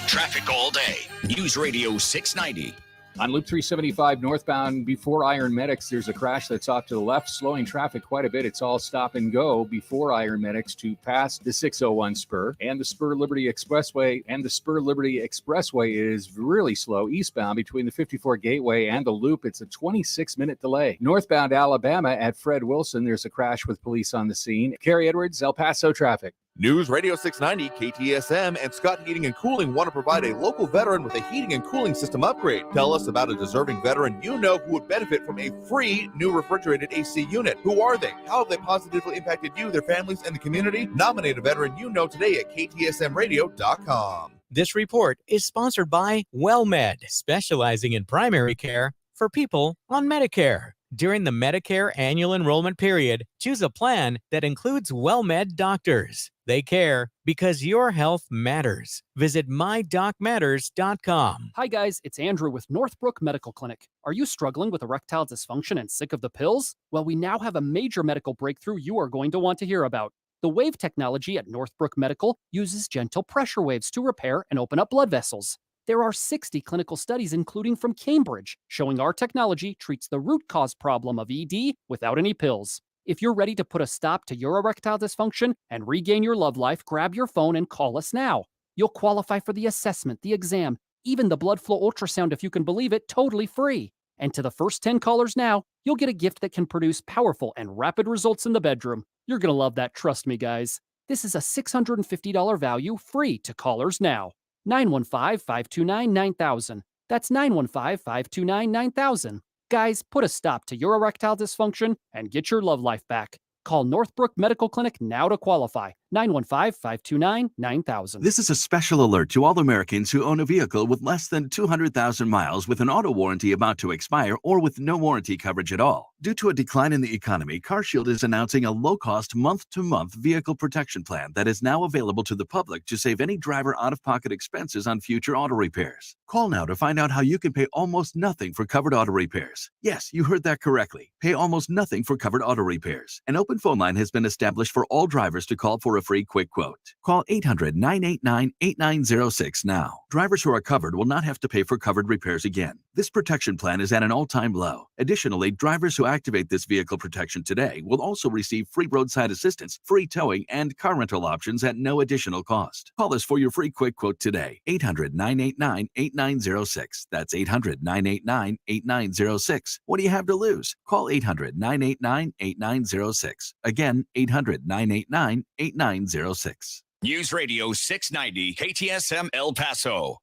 Speaker 2: Traffic all day. News Radio 690.
Speaker 7: On Loop 375 northbound before Iron Medics, there's a crash that's off to the left, slowing traffic quite a bit. It's all stop and go before Iron Medics to pass the 601 spur and the Spur Liberty Expressway. And the Spur Liberty Expressway is really slow eastbound between the 54 Gateway and the Loop. It's a 26-minute delay. Northbound Alabama at Fred Wilson, there's a crash with police on the scene. Carrie Edwards, El Paso traffic.
Speaker 6: News Radio 690 KTSM and Scott Heating and Cooling want to provide a local veteran with a heating and cooling system upgrade. Tell us about a deserving veteran you know who would benefit from a free new refrigerated AC unit. Who are they? How have they positively impacted you, their families, and the community? Nominate a veteran you know today at ktsmradio.com.
Speaker 25: This report is sponsored by WellMed, specializing in primary care for people on Medicare. During the Medicare annual enrollment period, choose a plan that includes WellMed doctors. They care because your health matters. Visit mydocmatters.com.
Speaker 8: Hi guys, it's Andrew with Northbrook Medical Clinic. Are you struggling with erectile dysfunction and sick of the pills? Well, we now have a major medical breakthrough you are going to want to hear about. The wave technology at Northbrook Medical uses gentle pressure waves to repair and open up blood vessels. There are 60 clinical studies, including from Cambridge, showing our technology treats the root cause problem of ED without any pills. If you're ready to put a stop to your erectile dysfunction and regain your love life, grab your phone and call us now. You'll qualify for the assessment, the exam, even the blood flow ultrasound, if you can believe it, totally free. And to the first 10 callers now, you'll get a gift that can produce powerful and rapid results in the bedroom. You're going to love that, trust me, guys. This is a $650 value free to callers now. 915-529-9000. That's 915-529-9000. Guys, put a stop to your erectile dysfunction and get your love life back. Call Northbrook Medical Clinic now to qualify. 915-529-9000.
Speaker 9: This is a special alert to all Americans who own a vehicle with less than 200,000 miles with an auto warranty about to expire or with no warranty coverage at all. Due to a decline in the economy, CarShield is announcing a low-cost month-to-month vehicle protection plan that is now available to the public to save any driver out-of-pocket expenses on future auto repairs. Call now to find out how you can pay almost nothing for covered auto repairs. Yes, you heard that correctly. Pay almost nothing for covered auto repairs. An open phone line has been established for all drivers to call for a free quick quote. Call 800-989-8906 now. Drivers who are covered will not have to pay for covered repairs again. This protection plan is at an all-time low. Additionally, drivers who activate this vehicle protection today will also receive free roadside assistance, free towing, and car rental options at no additional cost. Call us for your free quick quote today. 800-989-8906. That's 800-989-8906. What do you have to lose? Call 800-989-8906. Again, 800-989-8906.
Speaker 2: News Radio 690 KTSM El Paso.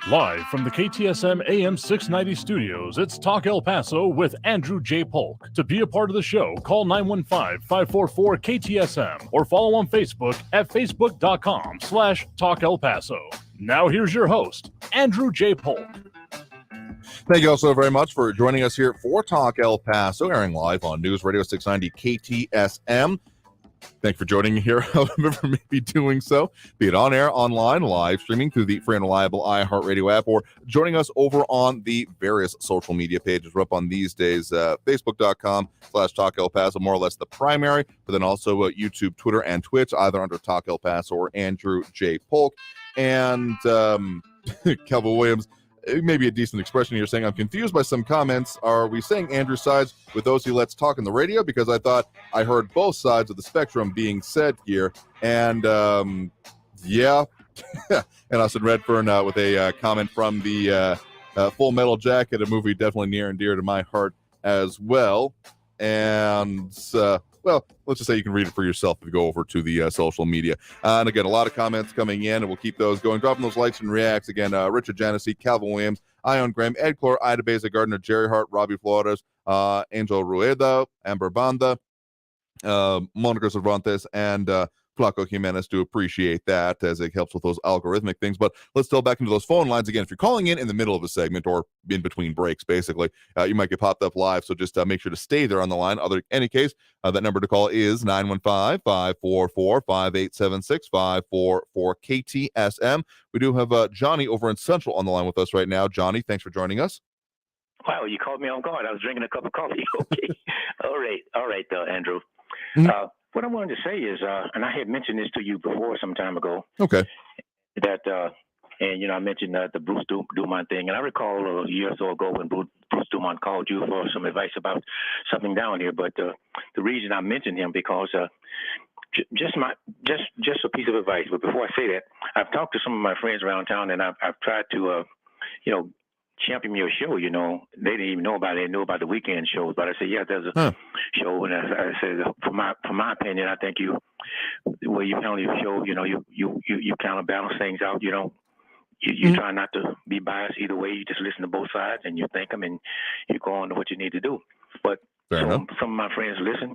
Speaker 5: Live from the KTSM AM 690 studios, it's Talk El Paso with Andrew J. Polk. To be a part of the show, call 915-544-KTSM or follow on Facebook at facebook.com/Talk El Paso. Now here's your host, Andrew J. Polk.
Speaker 6: Thank you all so very much for joining us here for Talk El Paso, airing live on News Radio 690 KTSM. Thanks for joining me here, however may be doing so, be it on air, online, live streaming through the free and reliable iHeartRadio app, or joining us over on the various social media pages. We're up on these days, facebook.com/Talk El Paso, more or less the primary, but then also YouTube, Twitter, and Twitch, either under Talk El Paso or Andrew J. Polk. And Kelvin Williams, it may be a decent expression here, saying, I'm confused by some comments. Are we saying Andrew sides with those who lets talk on the radio? Because I thought I heard both sides of the spectrum being said here. And yeah. And Austin Redfern with a comment from the Full Metal Jacket, a movie definitely near and dear to my heart as well. And well, let's just say you can read it for yourself if you go over to the social media. And again, a lot of comments coming in, and we'll keep those going. Dropping those likes and reacts. Again, Richard Janessi, Calvin Williams, Ion Graham, Ed Clore, Ida Beza Gardner, Jerry Hart, Robbie Flores, Angel Rueda, Amber Banda, Monica Cervantes, and Flaco Jimenez. Do appreciate that, as it helps with those algorithmic things. But let's delve back into those phone lines again. If you're calling in the middle of a segment or in between breaks, basically, you might get popped up live. So just make sure to stay there on the line. Any case, that number to call is 915-544-5876, 544-KTSM. We do have Johnny over in Central on the line with us right now. Johnny, thanks for joining us.
Speaker 20: Wow, you caught me on guard. I was drinking a cup of coffee. Okay. All right, Andrew.
Speaker 6: Mm-hmm.
Speaker 20: What I wanted to say is, and I had mentioned this to you before some time ago.
Speaker 6: Okay.
Speaker 20: That, and I mentioned the Bruce Dumont thing, and I recall a year or so ago when Bruce Dumont called you for some advice about something down here. But the reason I mentioned him because just a piece of advice. But before I say that, I've talked to some of my friends around town, and I've tried to, champion your show. They didn't even know about it. They knew about the weekend shows, but I said, yeah, there's a show, and I said, from my opinion, I think the way you handle your show, you kind of balance things out. You try not to be biased either way. You just listen to both sides and you think them, and you go on to what you need to do. But some of my friends listen,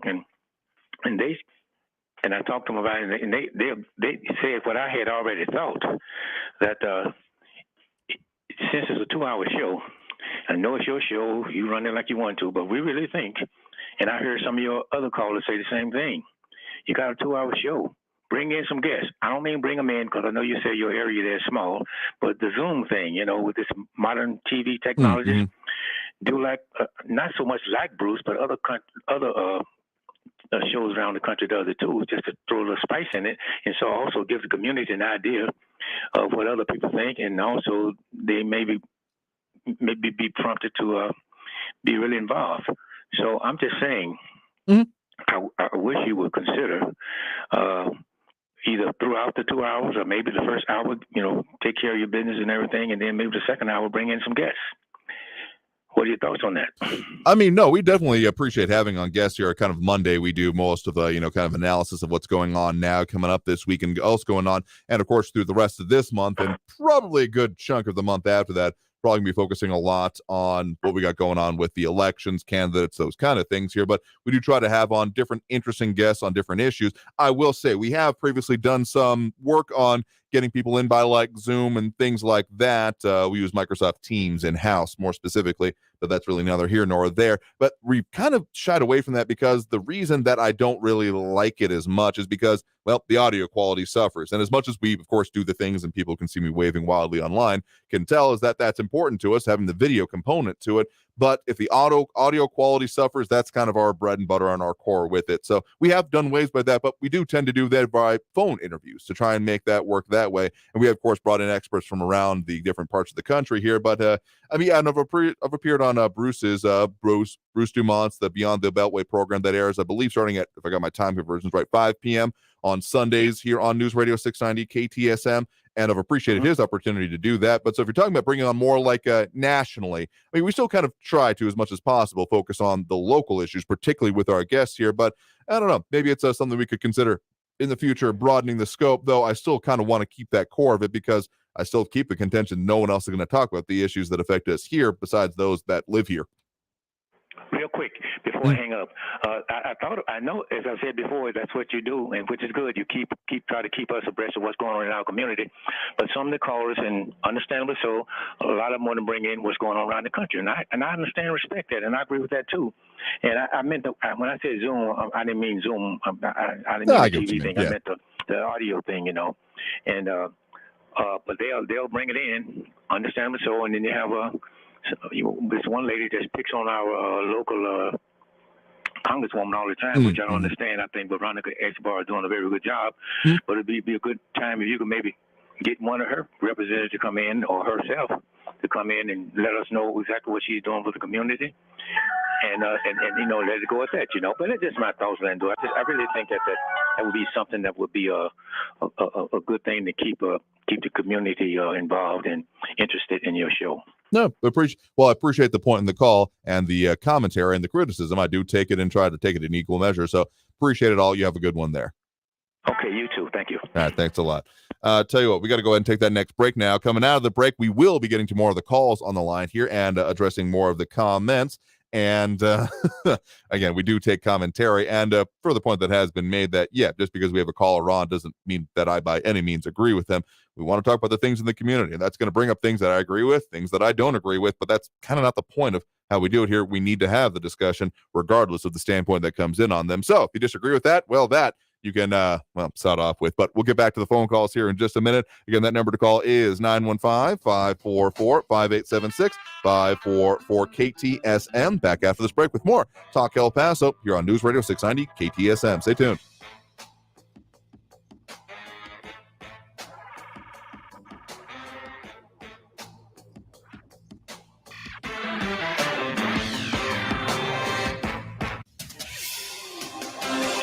Speaker 20: and I talked to them about it, and they said what I had already thought, that since it's a 2-hour show, I know it's your show. You run it like you want to, but we really think, and I heard some of your other callers say the same thing. You got a 2-hour show. Bring in some guests. I don't mean bring them in because I know you say your area there is small, but the Zoom thing, with this modern TV technology, do like not so much like Bruce, but other shows around the country does it too, just to throw a little spice in it, and so also gives the community an idea of what other people think, and also they maybe be prompted to be really involved. So I'm just saying, I wish you would consider either throughout the 2 hours or maybe the first hour, take care of your business and everything, and then maybe the second hour bring in some guests. What are your thoughts on that?
Speaker 6: I mean, no, we definitely appreciate having on guests here. Kind of Monday, we do most of the, kind of analysis of what's going on now, coming up this week, and else going on. And of course, through the rest of this month, and probably a good chunk of the month after that, probably going to be focusing a lot on what we got going on with the elections, candidates, those kind of things here. But we do try to have on different interesting guests on different issues. I will say we have previously done some work on getting people in by like Zoom and things like that. We use Microsoft Teams in-house more specifically, but that's really neither here nor there. But we've kind of shied away from that because the reason that I don't really like it as much is because, well, the audio quality suffers. And as much as we, of course, do the things and people can see me waving wildly online, can tell is that that's important to us, having the video component to it. But if the audio quality suffers, that's kind of our bread and butter on our core with it. So we have done ways by that, but we do tend to do that by phone interviews to try and make that work that way. And we have, of course, brought in experts from around the different parts of the country here. But I've appeared on Bruce Dumont's the Beyond the Beltway program that airs, I believe, starting at, if I got my time conversions right, 5 p.m. on Sundays here on News Radio 690 KTSM. And I've appreciated his opportunity to do that. But so if you're talking about bringing on more like nationally, I mean, we still kind of try to, as much as possible, focus on the local issues, particularly with our guests here. But I don't know, maybe it's something we could consider in the future, broadening the scope, though I still kind of want to keep that core of it because I still keep the contention no one else is going to talk about the issues that affect us here besides those that live here.
Speaker 20: Real quick, before I hang up, I know, as I said before, that's what you do, and which is good. You try to keep us abreast of what's going on in our community. But some of the callers, and understandably so, a lot of them want to bring in what's going on around the country, and I understand and respect that, and I agree with that too. And I meant when I said Zoom, I didn't mean Zoom. I didn't mean the TV thing. Yeah. I meant the audio thing, And but they'll bring it in, understandably so, and then you have this one lady just picks on our local congresswoman all the time, which I don't understand. I think Veronica Escobar is doing a very good job, but it'd be a good time if you could maybe get one of her representatives to come in, or herself to come in and let us know exactly what she's doing for the community, and let it go at that, But it's just my thoughts, Lando. I really think that would be something that would be a good thing to keep the community involved and interested in your show.
Speaker 6: No, I appreciate the point in the call and the commentary and the criticism. I do take it and try to take it in equal measure. So appreciate it all. You have a good one there.
Speaker 20: Okay, you too. Thank you.
Speaker 6: All right, thanks a lot. Tell you what, we got to go ahead and take that next break now. Coming out of the break, we will be getting to more of the calls on the line here and addressing more of the comments. And again, we do take commentary. And for the point that has been made that, just because we have a caller on doesn't mean that I by any means agree with them. We want to talk about the things in the community, and that's going to bring up things that I agree with, things that I don't agree with, but that's kind of not the point of how we do it here. We need to have the discussion regardless of the standpoint that comes in on them. So if you disagree with that, well, that you can start off with. But we'll get back to the phone calls here in just a minute. Again, that number to call is 915-544-5876, 544-KTSM. Back after this break with more Talk El Paso here on News Radio 690 KTSM. Stay tuned.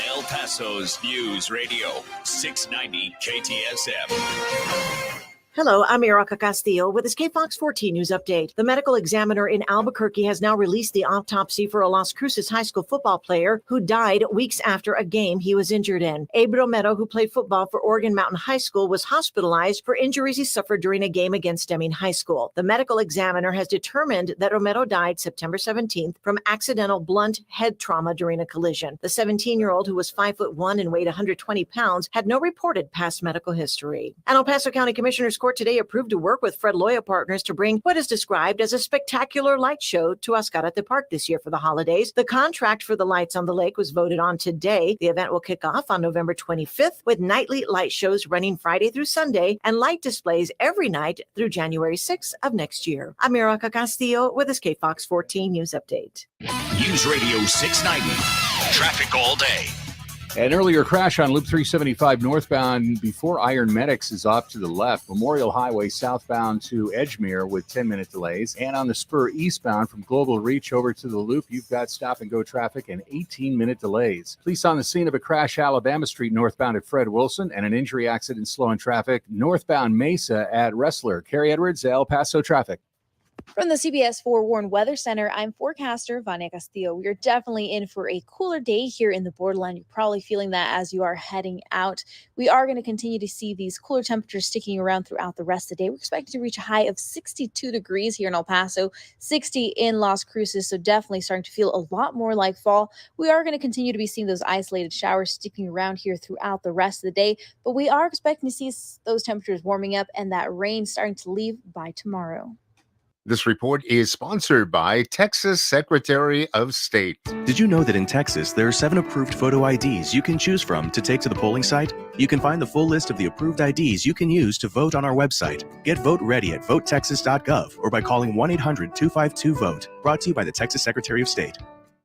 Speaker 2: El Paso's News Radio 690 KTSM.
Speaker 10: Hello, I'm Erica Castillo with this KFOX 14 News Update. The medical examiner in Albuquerque has now released the autopsy for a Las Cruces high school football player who died weeks after a game he was injured in. Abe Romero, who played football for Oregon Mountain High School, was hospitalized for injuries he suffered during a game against Deming High School. The medical examiner has determined that Romero died September 17th from accidental blunt head trauma during a collision. The 17-year-old, who was 5'1" and weighed 120 pounds, had no reported past medical history. An El Paso County Commissioners court today approved to work with Fred Loya Partners to bring what is described as a spectacular light show to Ascarate Park this year for the holidays. The contract for the lights on the lake was voted on today. The event will kick off on November 25th with nightly light shows running Friday through Sunday and light displays every night through January 6th of next year. I'm Erica Castillo with this KFOX 14 News Update.
Speaker 2: News Radio 690. Traffic all day.
Speaker 7: An earlier crash on Loop 375 northbound before Iron Medics is off to the left. Memorial Highway southbound to Edgemere with 10-minute delays. And on the spur eastbound from Global Reach over to the Loop, you've got stop-and-go traffic and 18-minute delays. Police on the scene of a crash Alabama Street northbound at Fred Wilson and an injury accident slowing traffic northbound Mesa at Wrestler. Carrie Edwards, El Paso traffic.
Speaker 11: From the CBS 4 Warren Weather Center, I'm forecaster Vania Castillo. We are definitely in for a cooler day here in the borderline. You're probably feeling that as you are heading out. We are going to continue to see these cooler temperatures sticking around throughout the rest of the day. We're expected to reach a high of 62 degrees here in El Paso, 60 in Las Cruces, so definitely starting to feel a lot more like fall. We are going to continue to be seeing those isolated showers sticking around here throughout the rest of the day, but we are expecting to see those temperatures warming up and that rain starting to leave by tomorrow.
Speaker 12: This report is sponsored by Texas Secretary of State.
Speaker 14: Did you know that in Texas, there are 7 approved photo IDs you can choose from to take to the polling site? You can find the full list of the approved IDs you can use to vote on our website. Get vote ready at votetexas.gov or by calling 1-800-252-VOTE. Brought to you by the Texas Secretary of State.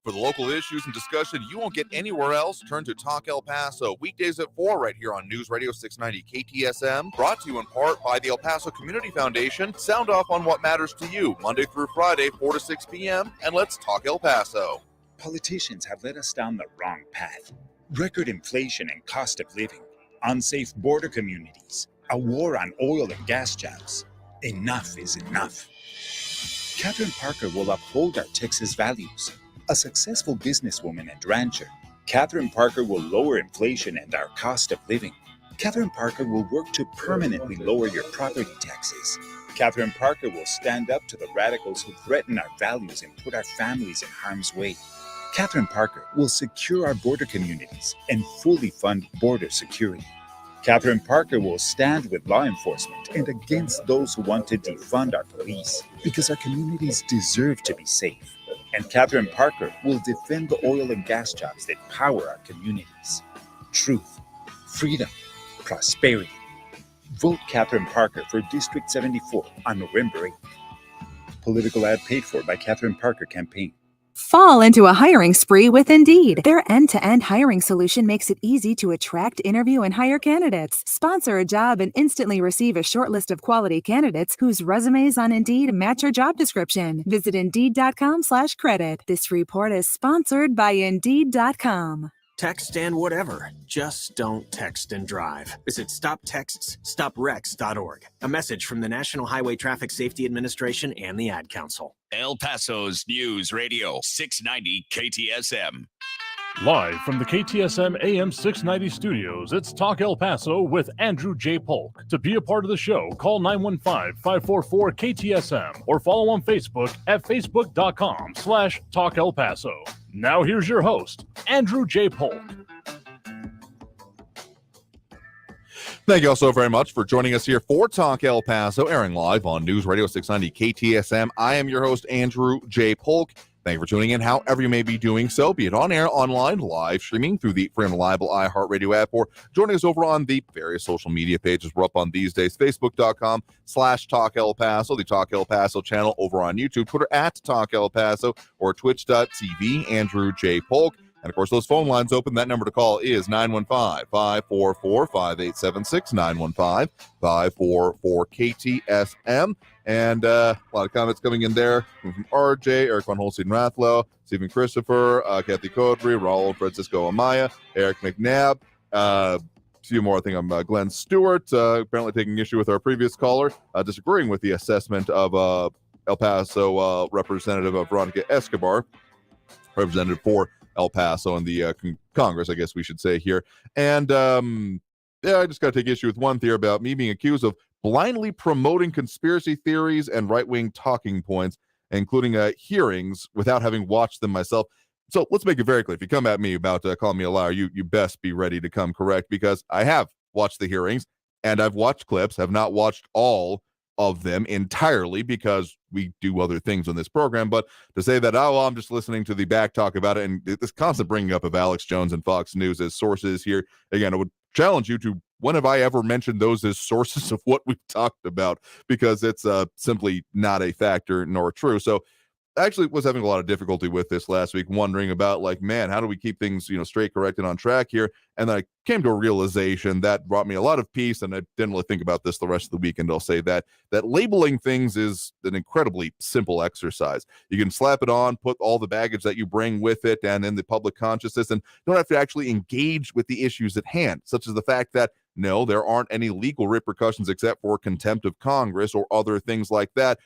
Speaker 6: For the local issues and discussion you won't get anywhere else, turn to Talk El Paso, weekdays at 4 right here on News Radio 690 KTSM, brought to you in part by the El Paso Community Foundation. Sound off on what matters to you, Monday through Friday, 4 to 6 p.m., and let's talk El Paso.
Speaker 21: Politicians have led us down the wrong path. Record inflation and cost of living, unsafe border communities, a war on oil and gas jobs. Enough is enough. Catherine Parker will uphold our Texas values. A successful businesswoman and rancher, Catherine Parker will lower inflation and our cost of living. Catherine Parker will work to permanently lower your property taxes. Catherine Parker will stand up to the radicals who threaten our values and put our families in harm's way. Catherine Parker will secure our border communities and fully fund border security. Catherine Parker will stand with law enforcement and against those who want to defund our police, because our communities deserve to be safe. And Catherine Parker will defend the oil and gas jobs that power our communities. Truth, freedom, prosperity. Vote Catherine Parker for District 74 on November 8th. Political ad paid for by Catherine Parker Campaign.
Speaker 22: Fall into a hiring spree with Indeed. Their end-to-end hiring solution makes it easy to attract, interview, and hire candidates. Sponsor a job and instantly receive a short list of quality candidates whose resumes on Indeed match your job description. Visit Indeed.com/credit. This report is sponsored by Indeed.com.
Speaker 23: Text and whatever. Just don't text and drive. Visit StopTextsStopWrecks.org. A message from the National Highway Traffic Safety Administration and the Ad Council.
Speaker 2: El Paso's News Radio 690 KTSM.
Speaker 5: Live from the KTSM AM 690 studios, it's Talk El Paso with Andrew J. Polk. To be a part of the show, call 915-544-KTSM or follow on Facebook at facebook.com/Talk El Paso. Now here's your host, Andrew J. Polk.
Speaker 6: Thank you all so very much for joining us here for Talk El Paso, airing live on News Radio 690 KTSM. I am your host, Andrew J. Polk. Thank you for tuning in, however you may be doing so, be it on air, online, live streaming through the free and reliable iHeartRadio app, or joining us over on the various social media pages we're up on these days, facebook.com/Talk El Paso, the Talk El Paso channel over on YouTube, Twitter @Talk El Paso, or twitch.tv, Andrew J. Polk. And, of course, those phone lines open. That number to call is 915-544-5876, 915-544-KTSM. And a lot of comments coming in there from RJ, Eric Von Holstein Rathlow, Stephen Christopher, Kathy Codry, Raul Francisco Amaya, Eric McNabb, a few more. I think I'm Glenn Stewart, apparently taking issue with our previous caller, disagreeing with the assessment of El Paso Representative Veronica Escobar, representative for El Paso in the Congress, I guess we should say here. And I just got to take issue with one theory about me being accused of blindly promoting conspiracy theories and right-wing talking points, including hearings, without having watched them myself. So let's make it very clear. If you come at me about calling me a liar, you best be ready to come correct, because I have watched the hearings And I've watched clips, have not watched all of them entirely because we do other things on this program. But to say that, oh, well, I'm just listening to the back talk about it, and this constant bringing up of Alex Jones and Fox News as sources here, again, I would challenge you to, when have I ever mentioned those as sources of what we've talked about? Because it's simply not a factor nor true. So I actually was having a lot of difficulty with this last week, wondering about, like, man, how do we keep things, straight, correct, and on track here? And then I came to a realization that brought me a lot of peace, and I didn't really think about this the rest of the weekend. I'll say that labeling things is an incredibly simple exercise. You can slap it on, put all the baggage that you bring with it, and in the public consciousness, and you don't have to actually engage with the issues at hand, such as the fact that no, there aren't any legal repercussions except for contempt of Congress or other things like that,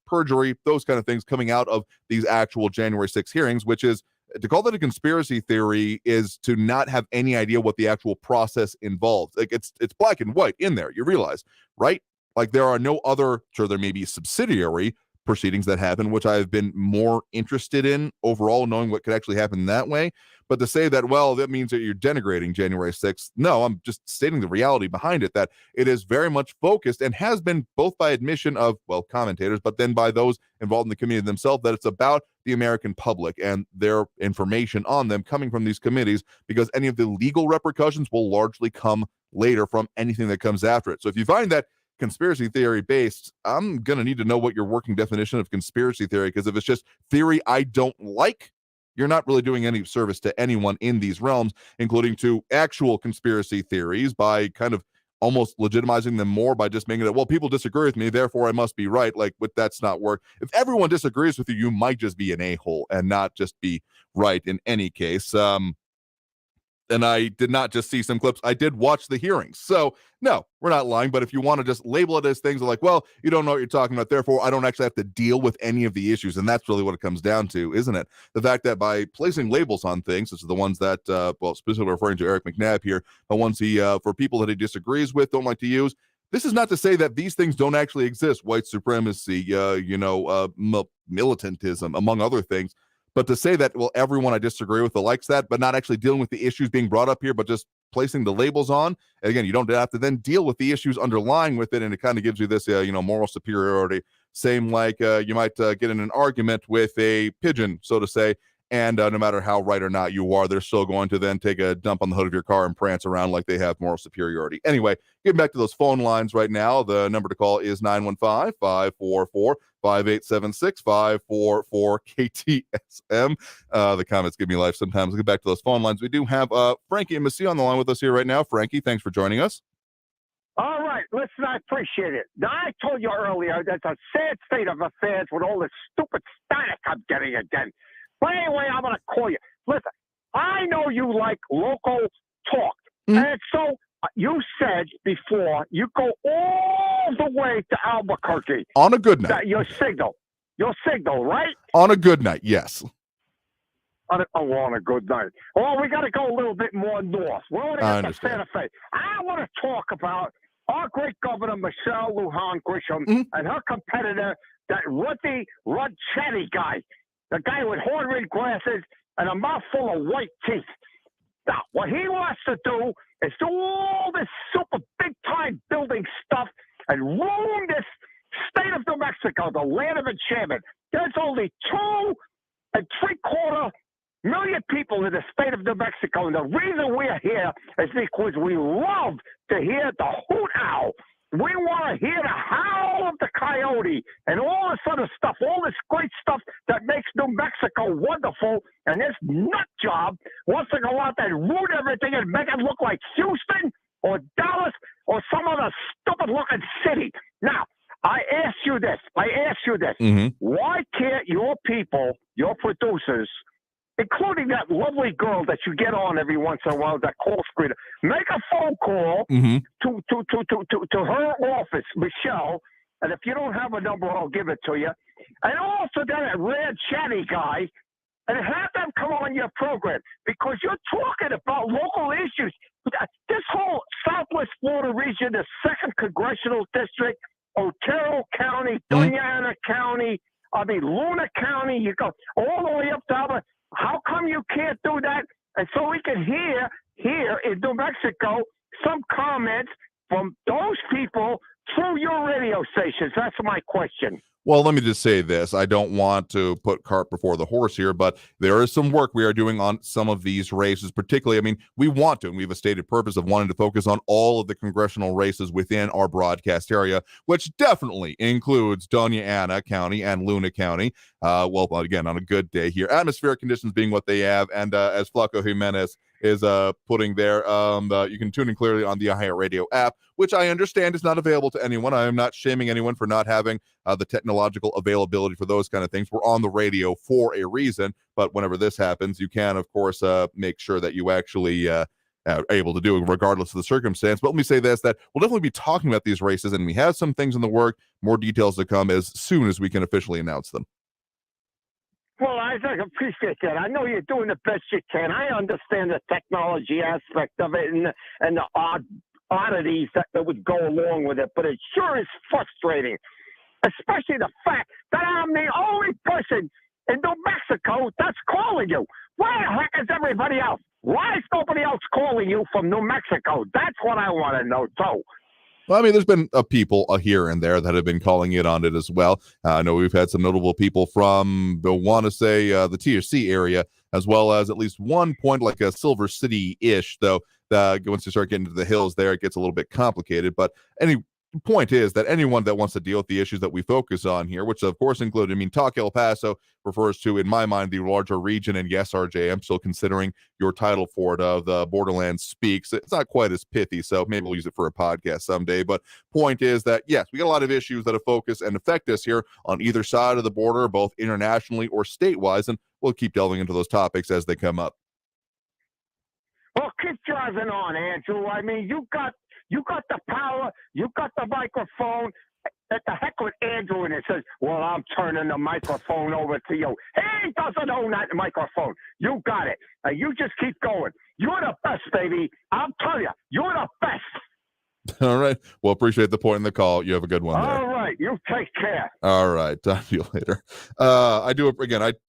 Speaker 6: perjury, those kind of things coming out of these actual January 6 hearings, which is, to call that a conspiracy theory is to not have any idea what the actual process involves. Like, it's black and white in there, you realize, right? Like, there are no other, sure, there may be subsidiary proceedings that happen, which I've been more interested in overall, knowing what could actually happen that way. But to say that, well, that means that you're denigrating January 6th, no, I'm just stating the reality behind it, that it is very much focused and has been, both by admission of, well, commentators, but then by those involved in the committee themselves, that it's about the American public and their information on them coming from these committees, because any of the legal repercussions will largely come later from anything that comes after it. So if you find that conspiracy theory based, I'm going to need to know what your working definition of conspiracy theory, because if it's just theory I don't like, you're not really doing any service to anyone in these realms, including to actual conspiracy theories, by kind of almost legitimizing them more by just making it, well, people disagree with me, therefore I must be right. Like, but that's not work. If everyone disagrees with you, you might just be an a-hole and not just be right in any case. And I did not just see some clips. I did watch the hearings. So, no, we're not lying. But if you want to just label it as things like, well, you don't know what you're talking about, therefore I don't actually have to deal with any of the issues. And that's really what it comes down to, isn't it? The fact that by placing labels on things, such as the ones that, specifically referring to Eric McNabb here, the ones he, for people that he disagrees with, don't like to use, this is not to say that these things don't actually exist. White supremacy, militantism, among other things. But to say that, well, everyone I disagree with likes that, but not actually dealing with the issues being brought up here, but just placing the labels on, again, you don't have to then deal with the issues underlying with it, and it kind of gives you this, moral superiority. Same like you might get in an argument with a pigeon, so to say, and no matter how right or not you are, they're still going to then take a dump on the hood of your car and prance around like they have moral superiority. Anyway, getting back to those phone lines right now, the number to call is 915-544-5876, 544-KTSM. The comments give me life sometimes. Let's get back to those phone lines. We do have Frankie and Missy on the line with us here right now. Frankie, thanks for joining us.
Speaker 13: All right, listen, I appreciate it. Now, I told you earlier that's a sad state of affairs with all this stupid static I'm getting again. But anyway, I'm going to call you. Listen, I know you like local talk. And so you said before you go all the way to Albuquerque.
Speaker 6: On a good night.
Speaker 13: Your signal, right?
Speaker 6: On a good night, yes.
Speaker 13: On a good night. Well, we got to go a little bit more north. We're going to get to Santa Fe. I want to talk about our great governor, Michelle Lujan Grisham, and her competitor, that Rudy Chetty guy. The guy with horn-rimmed glasses and a mouthful of white teeth. Now, what he wants to do is do all this super big-time building stuff and ruin this state of New Mexico, the land of enchantment. There's only 2.75 million people in the state of New Mexico, and the reason we're here is because we love to hear the hoot owl. We want to hear the howl of the coyote and all this other stuff, all this great stuff that makes New Mexico wonderful. And this nut job wants to go out there and ruin everything and make it look like Houston or Dallas or some other stupid-looking city. Now, I ask you this. Why can't your people, your producers, including that lovely girl that you get on every once in a while, that call screener, make a phone call to her office, Michelle, and if you don't have a number, I'll give it to you, and also that red chatty guy, and have them come on your program, because you're talking about local issues. This whole Southwest Florida region, the 2nd Congressional District, Otero County, Doña County, Luna County, you go all the way up to Albuquerque. How come you can't do that? And so we can hear here in New Mexico, so some comments from those people through your radio stations? That's my question.
Speaker 6: Well, let me just say this. I don't want to put cart before the horse here, but there is some work we are doing on some of these races, particularly, I mean, we want to, and we have a stated purpose of wanting to focus on all of the congressional races within our broadcast area, which definitely includes Doña Ana County and Luna County. Well, again, on a good day here, atmospheric conditions being what they have, and as Flaco Jimenez is putting there, you can tune in clearly on the iHeartRadio app, which I understand is not available to anyone. I am not shaming anyone for not having the technological availability for those kind of things. We're on the radio for a reason, but whenever this happens, you can, of course, make sure that you actually are able to do it regardless of the circumstance. But let me say this, that we'll definitely be talking about these races, and we have some things in the work, more details to come as soon as we can officially announce them.
Speaker 13: Well, Isaac, I appreciate that. I know you're doing the best you can. I understand the technology aspect of it and the oddities that would go along with it, but it sure is frustrating, especially the fact that I'm the only person in New Mexico that's calling you. Where the heck is everybody else? Why is nobody else calling you from New Mexico? That's what I want to know, too.
Speaker 6: Well, I mean, there's been people here and there that have been calling in on it as well. I know we've had some notable people from, the TRC area, as well as at least one point, like a Silver City-ish, though once you start getting into the hills there, it gets a little bit complicated. But any point is that anyone that wants to deal with the issues that we focus on here, which of course include, I mean, Talk El Paso refers to, in my mind, the larger region. And yes, RJ, I'm still considering your title for it of the Borderlands Speaks. It's not quite as pithy, so maybe we'll use it for a podcast someday. But point is that, yes, we got a lot of issues that focus and affect us here on either side of the border, both internationally or statewide. And we'll keep delving into those topics as they come up.
Speaker 13: Well, keep driving on, Andrew. I mean, you got the power, you got the microphone. At the heck with Andrew, and it says, well, I'm turning the microphone over to you. He doesn't own that microphone. You got it. You just keep going. You're the best, baby. I'll tell you, you're the best.
Speaker 6: All right. Well, appreciate the point in the call. You have a good one there.
Speaker 13: All right. You take care.
Speaker 6: All right. Talk to you later. I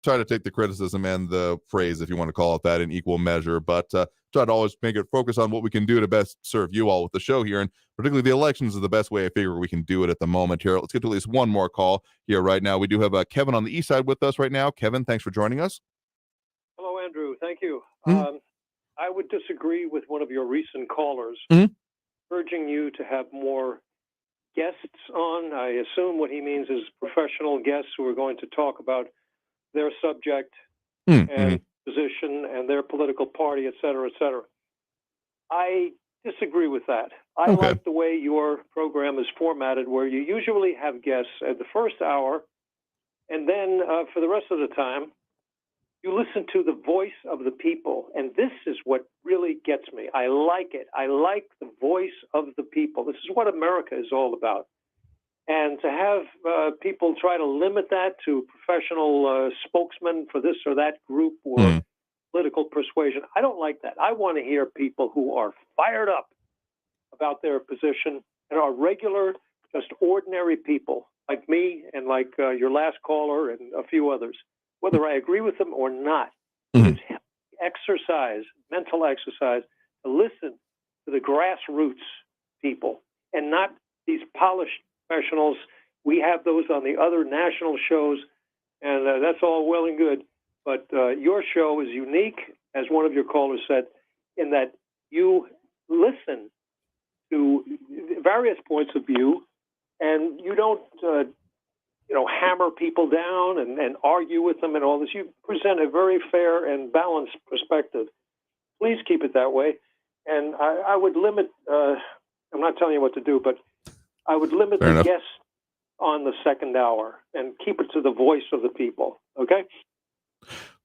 Speaker 6: try to take the criticism and the praise, if you want to call it that, in equal measure, but try to always make it focus on what we can do to best serve you all with the show here. And particularly the elections is the best way I figure we can do it at the moment here. Let's get to at least one more call here right now. We do have Kevin on the east side with us right now. Kevin, thanks for joining us.
Speaker 15: Hello, Andrew. Thank you.
Speaker 6: Mm-hmm.
Speaker 15: I would disagree with one of your recent callers, urging you to have more guests on. I assume what he means is professional guests who are going to talk about their subject and position and their political party, et cetera, et cetera. I disagree with that. I like the way your program is formatted, where you usually have guests at the first hour, and then for the rest of the time, you listen to the voice of the people. And this is what really gets me. I like it. I like the voice of the people. This is what America is all about. And to have people try to limit that to professional spokesmen for this or that group or political persuasion, I don't like that. I want to hear people who are fired up about their position and are regular, just ordinary people like me and like your last caller and a few others, whether I agree with them or not. It's exercise, mental exercise, to listen to the grassroots people and not these polished professionals. We have those on the other national shows, and that's all well and good. But your show is unique, as one of your callers said, in that you listen to various points of view, and you don't, hammer people down and argue with them and all this. You present a very fair and balanced perspective. Please keep it that way. And I would limit. I'm not telling you what to do, but I would limit the guests on the second hour and keep it to the voice of the people. Okay.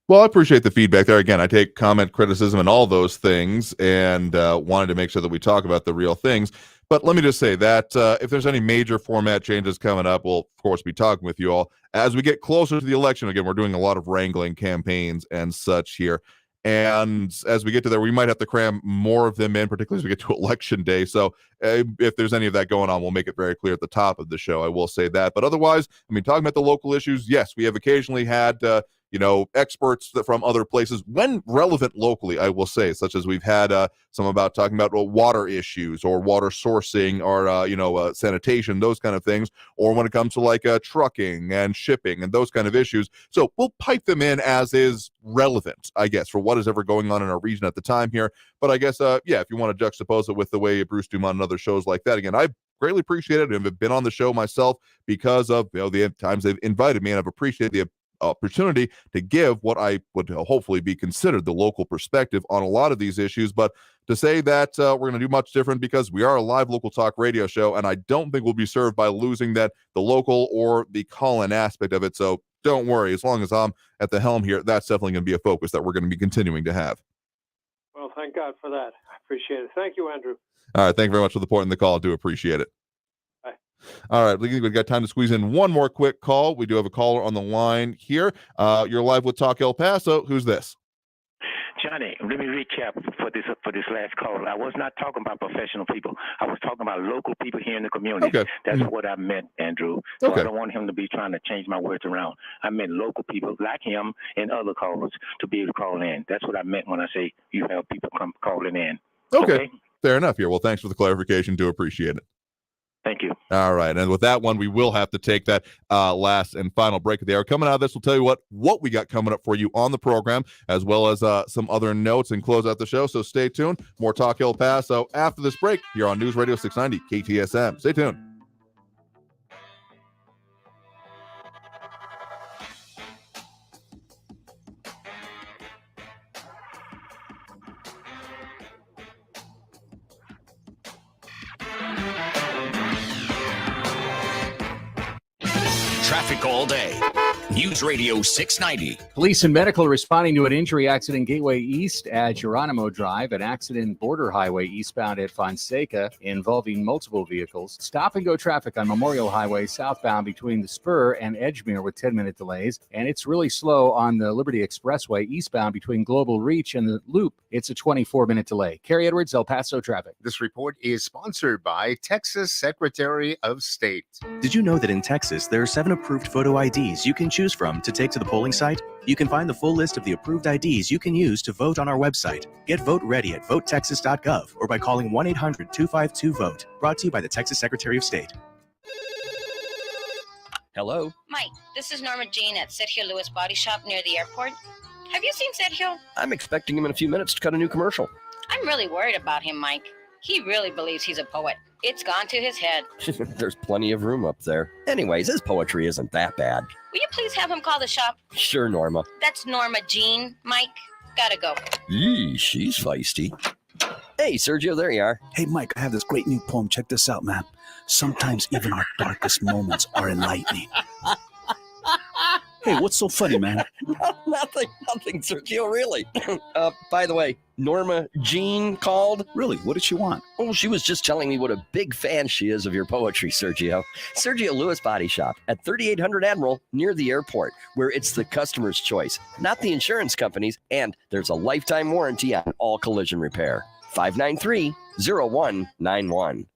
Speaker 6: Well, I appreciate the feedback there. Again, I take comment, criticism, and all those things, and wanted to make sure that we talk about the real things. But let me just say that if there's any major format changes coming up, we'll, of course, be talking with you all. As we get closer to the election, again, we're doing a lot of wrangling campaigns and such here. And as we get to there, we might have to cram more of them in, particularly as we get to election day. So if there's any of that going on, we'll make it very clear at the top of the show. I will say that. But otherwise, I mean, talking about the local issues, yes, we have occasionally had experts from other places when relevant locally, I will say, such as we've had some about talking about water issues or water sourcing or, sanitation, those kind of things, or when it comes to like trucking and shipping and those kind of issues. So we'll pipe them in as is relevant, I guess, for what is ever going on in our region at the time here. But I guess, if you want to juxtapose it with the way Bruce Dumont and other shows like that, again, I greatly appreciate it and have been on the show myself because of the times they've invited me, and I've appreciated the opportunity to give what I would hopefully be considered the local perspective on a lot of these issues. But to say that we're going to do much different, because we are a live local talk radio show, and I don't think we'll be served by losing the local or the call-in aspect of it. So don't worry, as long as I'm at the helm here, that's definitely going to be a focus that we're going to be continuing to have.
Speaker 15: Well, thank God for that. I appreciate it. Thank you, Andrew.
Speaker 6: All right, thank you very much for the point in the call. I do appreciate it. All right, we've got time to squeeze in one more quick call. We do have a caller on the line here. You're live with Talk El Paso. Who's this?
Speaker 20: Johnny, let me recap for this last call. I was not talking about professional people. I was talking about local people here in the community.
Speaker 6: Okay.
Speaker 20: That's what I meant, Andrew. So I don't want him to be trying to change my words around. I meant local people like him and other callers to be able to call in. That's what I meant when I say you have people come calling in.
Speaker 6: Okay. Fair enough here. Well, thanks for the clarification. Do appreciate it.
Speaker 20: Thank you.
Speaker 6: All right. And with that one, we will have to take that last and final break of the hour. Coming out of this, we'll tell you what we got coming up for you on the program, as well as some other notes, and close out the show. So stay tuned. More Talk El Paso after this break here on News Radio 690 KTSM. Stay tuned.
Speaker 2: Traffic all day. News Radio 690.
Speaker 7: Police and medical responding to an injury accident Gateway East at Geronimo Drive, an accident Border Highway eastbound at Fonseca involving multiple vehicles. Stop and go traffic on Memorial Highway southbound between the Spur and Edgemere with 10-minute delays. And it's really slow on the Liberty Expressway eastbound between Global Reach and the Loop. It's a 24-minute delay. Kerry Edwards, El Paso traffic.
Speaker 12: This report is sponsored by Texas Secretary of State.
Speaker 14: Did you know that in Texas, there are 7 approved photo IDs you can choose from to take to the polling site? You can find the full list of the approved IDs you can use to vote on our website. Get vote ready at votetexas.gov or by calling 1-800-252-VOTE. Brought to you by the Texas Secretary of State.
Speaker 4: Hello? Mike, this is Norma Jean at Sergio Lewis Body Shop near the airport. Have you seen Sergio?
Speaker 16: I'm expecting him in a few minutes to cut a new commercial.
Speaker 4: I'm really worried about him, Mike. He really believes he's a poet. It's gone to his head.
Speaker 16: There's plenty of room up there. Anyways, his poetry isn't that bad.
Speaker 4: Will you please have him call the shop?
Speaker 16: Sure, Norma.
Speaker 4: That's Norma Jean, Mike. Gotta go.
Speaker 16: Yee, she's feisty. Hey, Sergio, there you are.
Speaker 17: Hey, Mike, I have this great new poem. Check this out, man. Sometimes even our darkest moments are enlightening. Hey, what's so funny, man?
Speaker 16: Nothing, Sergio, really. By the way, Norma Jean called.
Speaker 17: Really? What did she want?
Speaker 16: Oh, she was just telling me what a big fan she is of your poetry, Sergio. Sergio Lewis Body Shop at 3800 Admiral near the airport, where it's the customer's choice, not the insurance company's, and there's a lifetime warranty on all collision repair. 593-0191.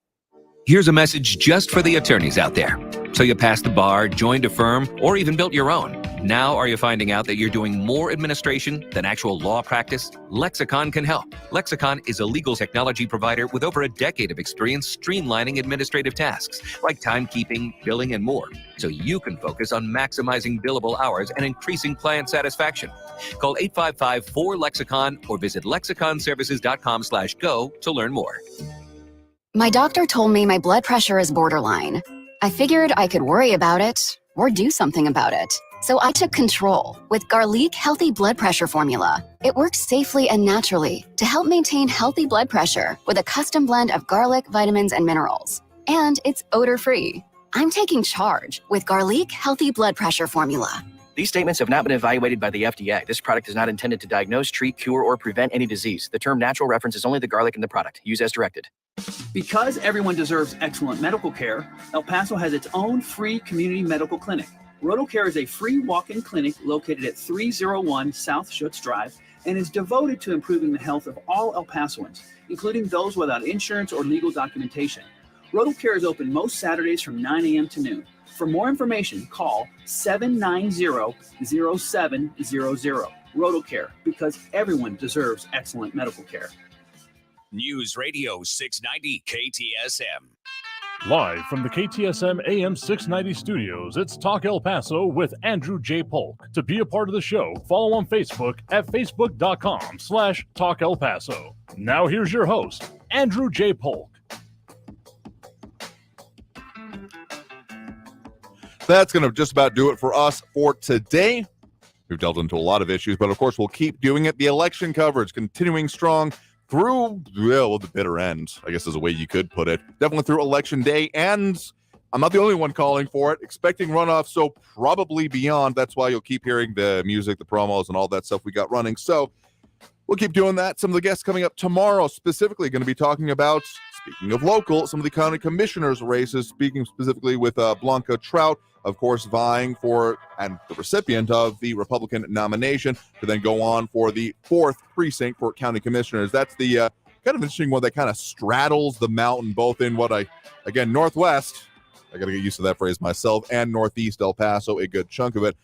Speaker 19: Here's a message just for the attorneys out there. So you passed the bar, joined a firm, or even built your own. Now are you finding out that you're doing more administration than actual law practice? Lexicon can help. Lexicon is a legal technology provider with over a decade of experience streamlining administrative tasks like timekeeping, billing, and more, so you can focus on maximizing billable hours and increasing client satisfaction. Call 855-4-LEXICON or visit lexiconservices.com/go to learn more.
Speaker 24: My doctor told me my blood pressure is borderline. I figured I could worry about it or do something about it. So I took control with Garlic Healthy Blood Pressure Formula. It works safely and naturally to help maintain healthy blood pressure with a custom blend of garlic, vitamins, and minerals. And it's odor-free. I'm taking charge with Garlic Healthy Blood Pressure Formula.
Speaker 16: These statements have not been evaluated by the FDA. This product is not intended to diagnose, treat, cure, or prevent any disease. The term natural references only the garlic in the product. Use as directed.
Speaker 26: Because everyone deserves excellent medical care, El Paso has its own free community medical clinic. RotoCare is a free walk-in clinic located at 301 South Schutz Drive and is devoted to improving the health of all El Pasoans, including those without insurance or legal documentation. RotoCare is open most Saturdays from 9 a.m. to noon. For more information, call 790-0700. RotoCare, because everyone deserves excellent medical care.
Speaker 2: News Radio 690 KTSM.
Speaker 5: Live from the KTSM AM 690 studios, it's Talk El Paso with Andrew J. Polk. To be a part of the show, follow on Facebook at facebook.com/Talk El Paso. Now here's your host, Andrew J. Polk.
Speaker 6: That's going to just about do it for us for today. We've delved into a lot of issues, but of course we'll keep doing it. The election coverage continuing strong through, well, the bitter end, I guess is a way you could put it. Definitely through election day, and I'm not the only one calling for it. Expecting runoff, so probably beyond. That's why you'll keep hearing the music, the promos, and all that stuff we got running. So we'll keep doing that. Some of the guests coming up tomorrow specifically going to be talking about, speaking of local, some of the county commissioners' races, speaking specifically with Blanca Trout, of course, vying for and the recipient of the Republican nomination to then go on for the 4th precinct for county commissioners. That's the kind of interesting one that kind of straddles the mountain, both in Northwest. I got to get used to that phrase myself, and Northeast El Paso, a good chunk of it,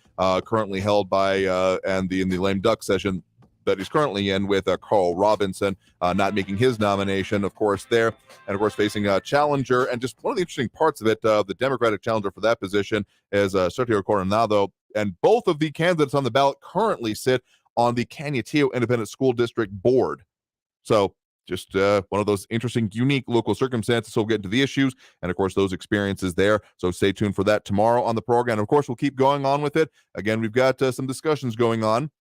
Speaker 6: currently held by, in the lame duck session that he's currently in with Carl Robinson not making his nomination, of course, there. And, of course, facing a challenger. And just one of the interesting parts of it, the Democratic challenger for that position is Sergio Coronado. And both of the candidates on the ballot currently sit on the Cañetillo Independent School District Board. So just one of those interesting, unique local circumstances. So we'll get into the issues and, of course, those experiences there. So stay tuned for that tomorrow on the program. Of course, we'll keep going on with it. Again, we've got some discussions going on.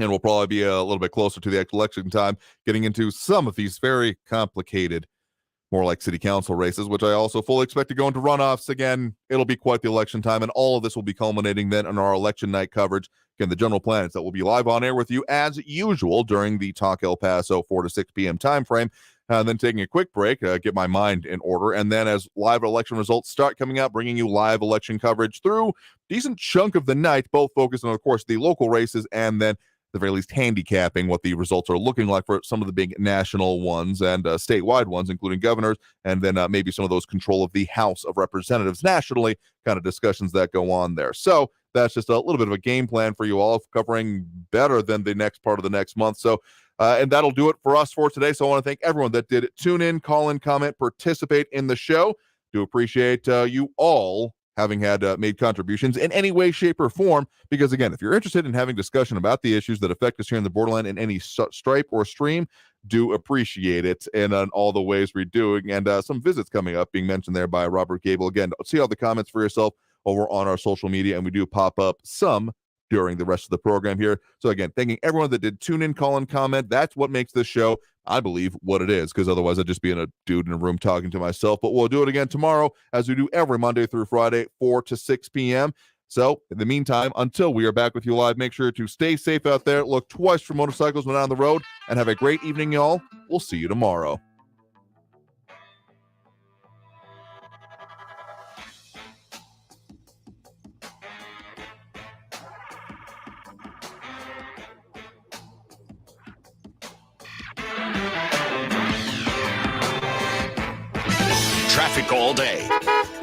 Speaker 6: And we'll probably be a little bit closer to the election time, getting into some of these very complicated, more like city council races, which I also fully expect to go into runoffs. Again, it'll be quite the election time, and all of this will be culminating then in our election night coverage. Again, the general plan is that we'll be live on air with you as usual during the Talk El Paso 4 to 6 p.m. time frame, and then taking a quick break, get my mind in order, and then as live election results start coming out, bringing you live election coverage through a decent chunk of the night, both focused on, of course, the local races and then the very least handicapping what the results are looking like for some of the big national ones and statewide ones, including governors, and then maybe some of those control of the House of Representatives nationally kind of discussions that go on there. So that's just a little bit of a game plan for you all, covering better than the next part of the next month. So, and that'll do it for us for today. So I want to thank everyone that did tune in, call in, comment, participate in the show. Do appreciate you all having had made contributions in any way, shape, or form, because again, if you're interested in having discussion about the issues that affect us here in the borderland in any stripe or stream, do appreciate it in all the ways we're doing, and some visits coming up being mentioned there by Robert Gable. Again, see all the comments for yourself over on our social media, and we do pop up some during the rest of the program here. So again, thanking everyone that did tune in, call, and comment. That's what makes this show, I believe, what it is, because otherwise I'd just be in a dude in a room talking to myself. But we'll do it again tomorrow, as we do every Monday through Friday, 4 to 6 p.m. So in the meantime, until we are back with you live, make sure to stay safe out there, look twice for motorcycles when on the road, and have a great evening, y'all. We'll see you tomorrow.
Speaker 2: Traffic all day.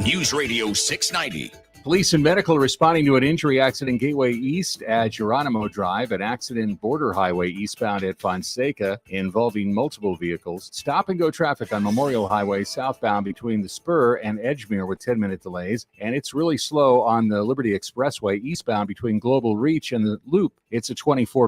Speaker 2: News Radio 690.
Speaker 7: Police and medical responding to an injury accident Gateway East at Geronimo Drive, an accident border highway eastbound at Fonseca involving multiple vehicles. Stop and go traffic on Memorial Highway southbound between the Spur and Edgemere with 10-minute delays. And it's really slow on the Liberty Expressway eastbound between Global Reach and the Loop. It's a 24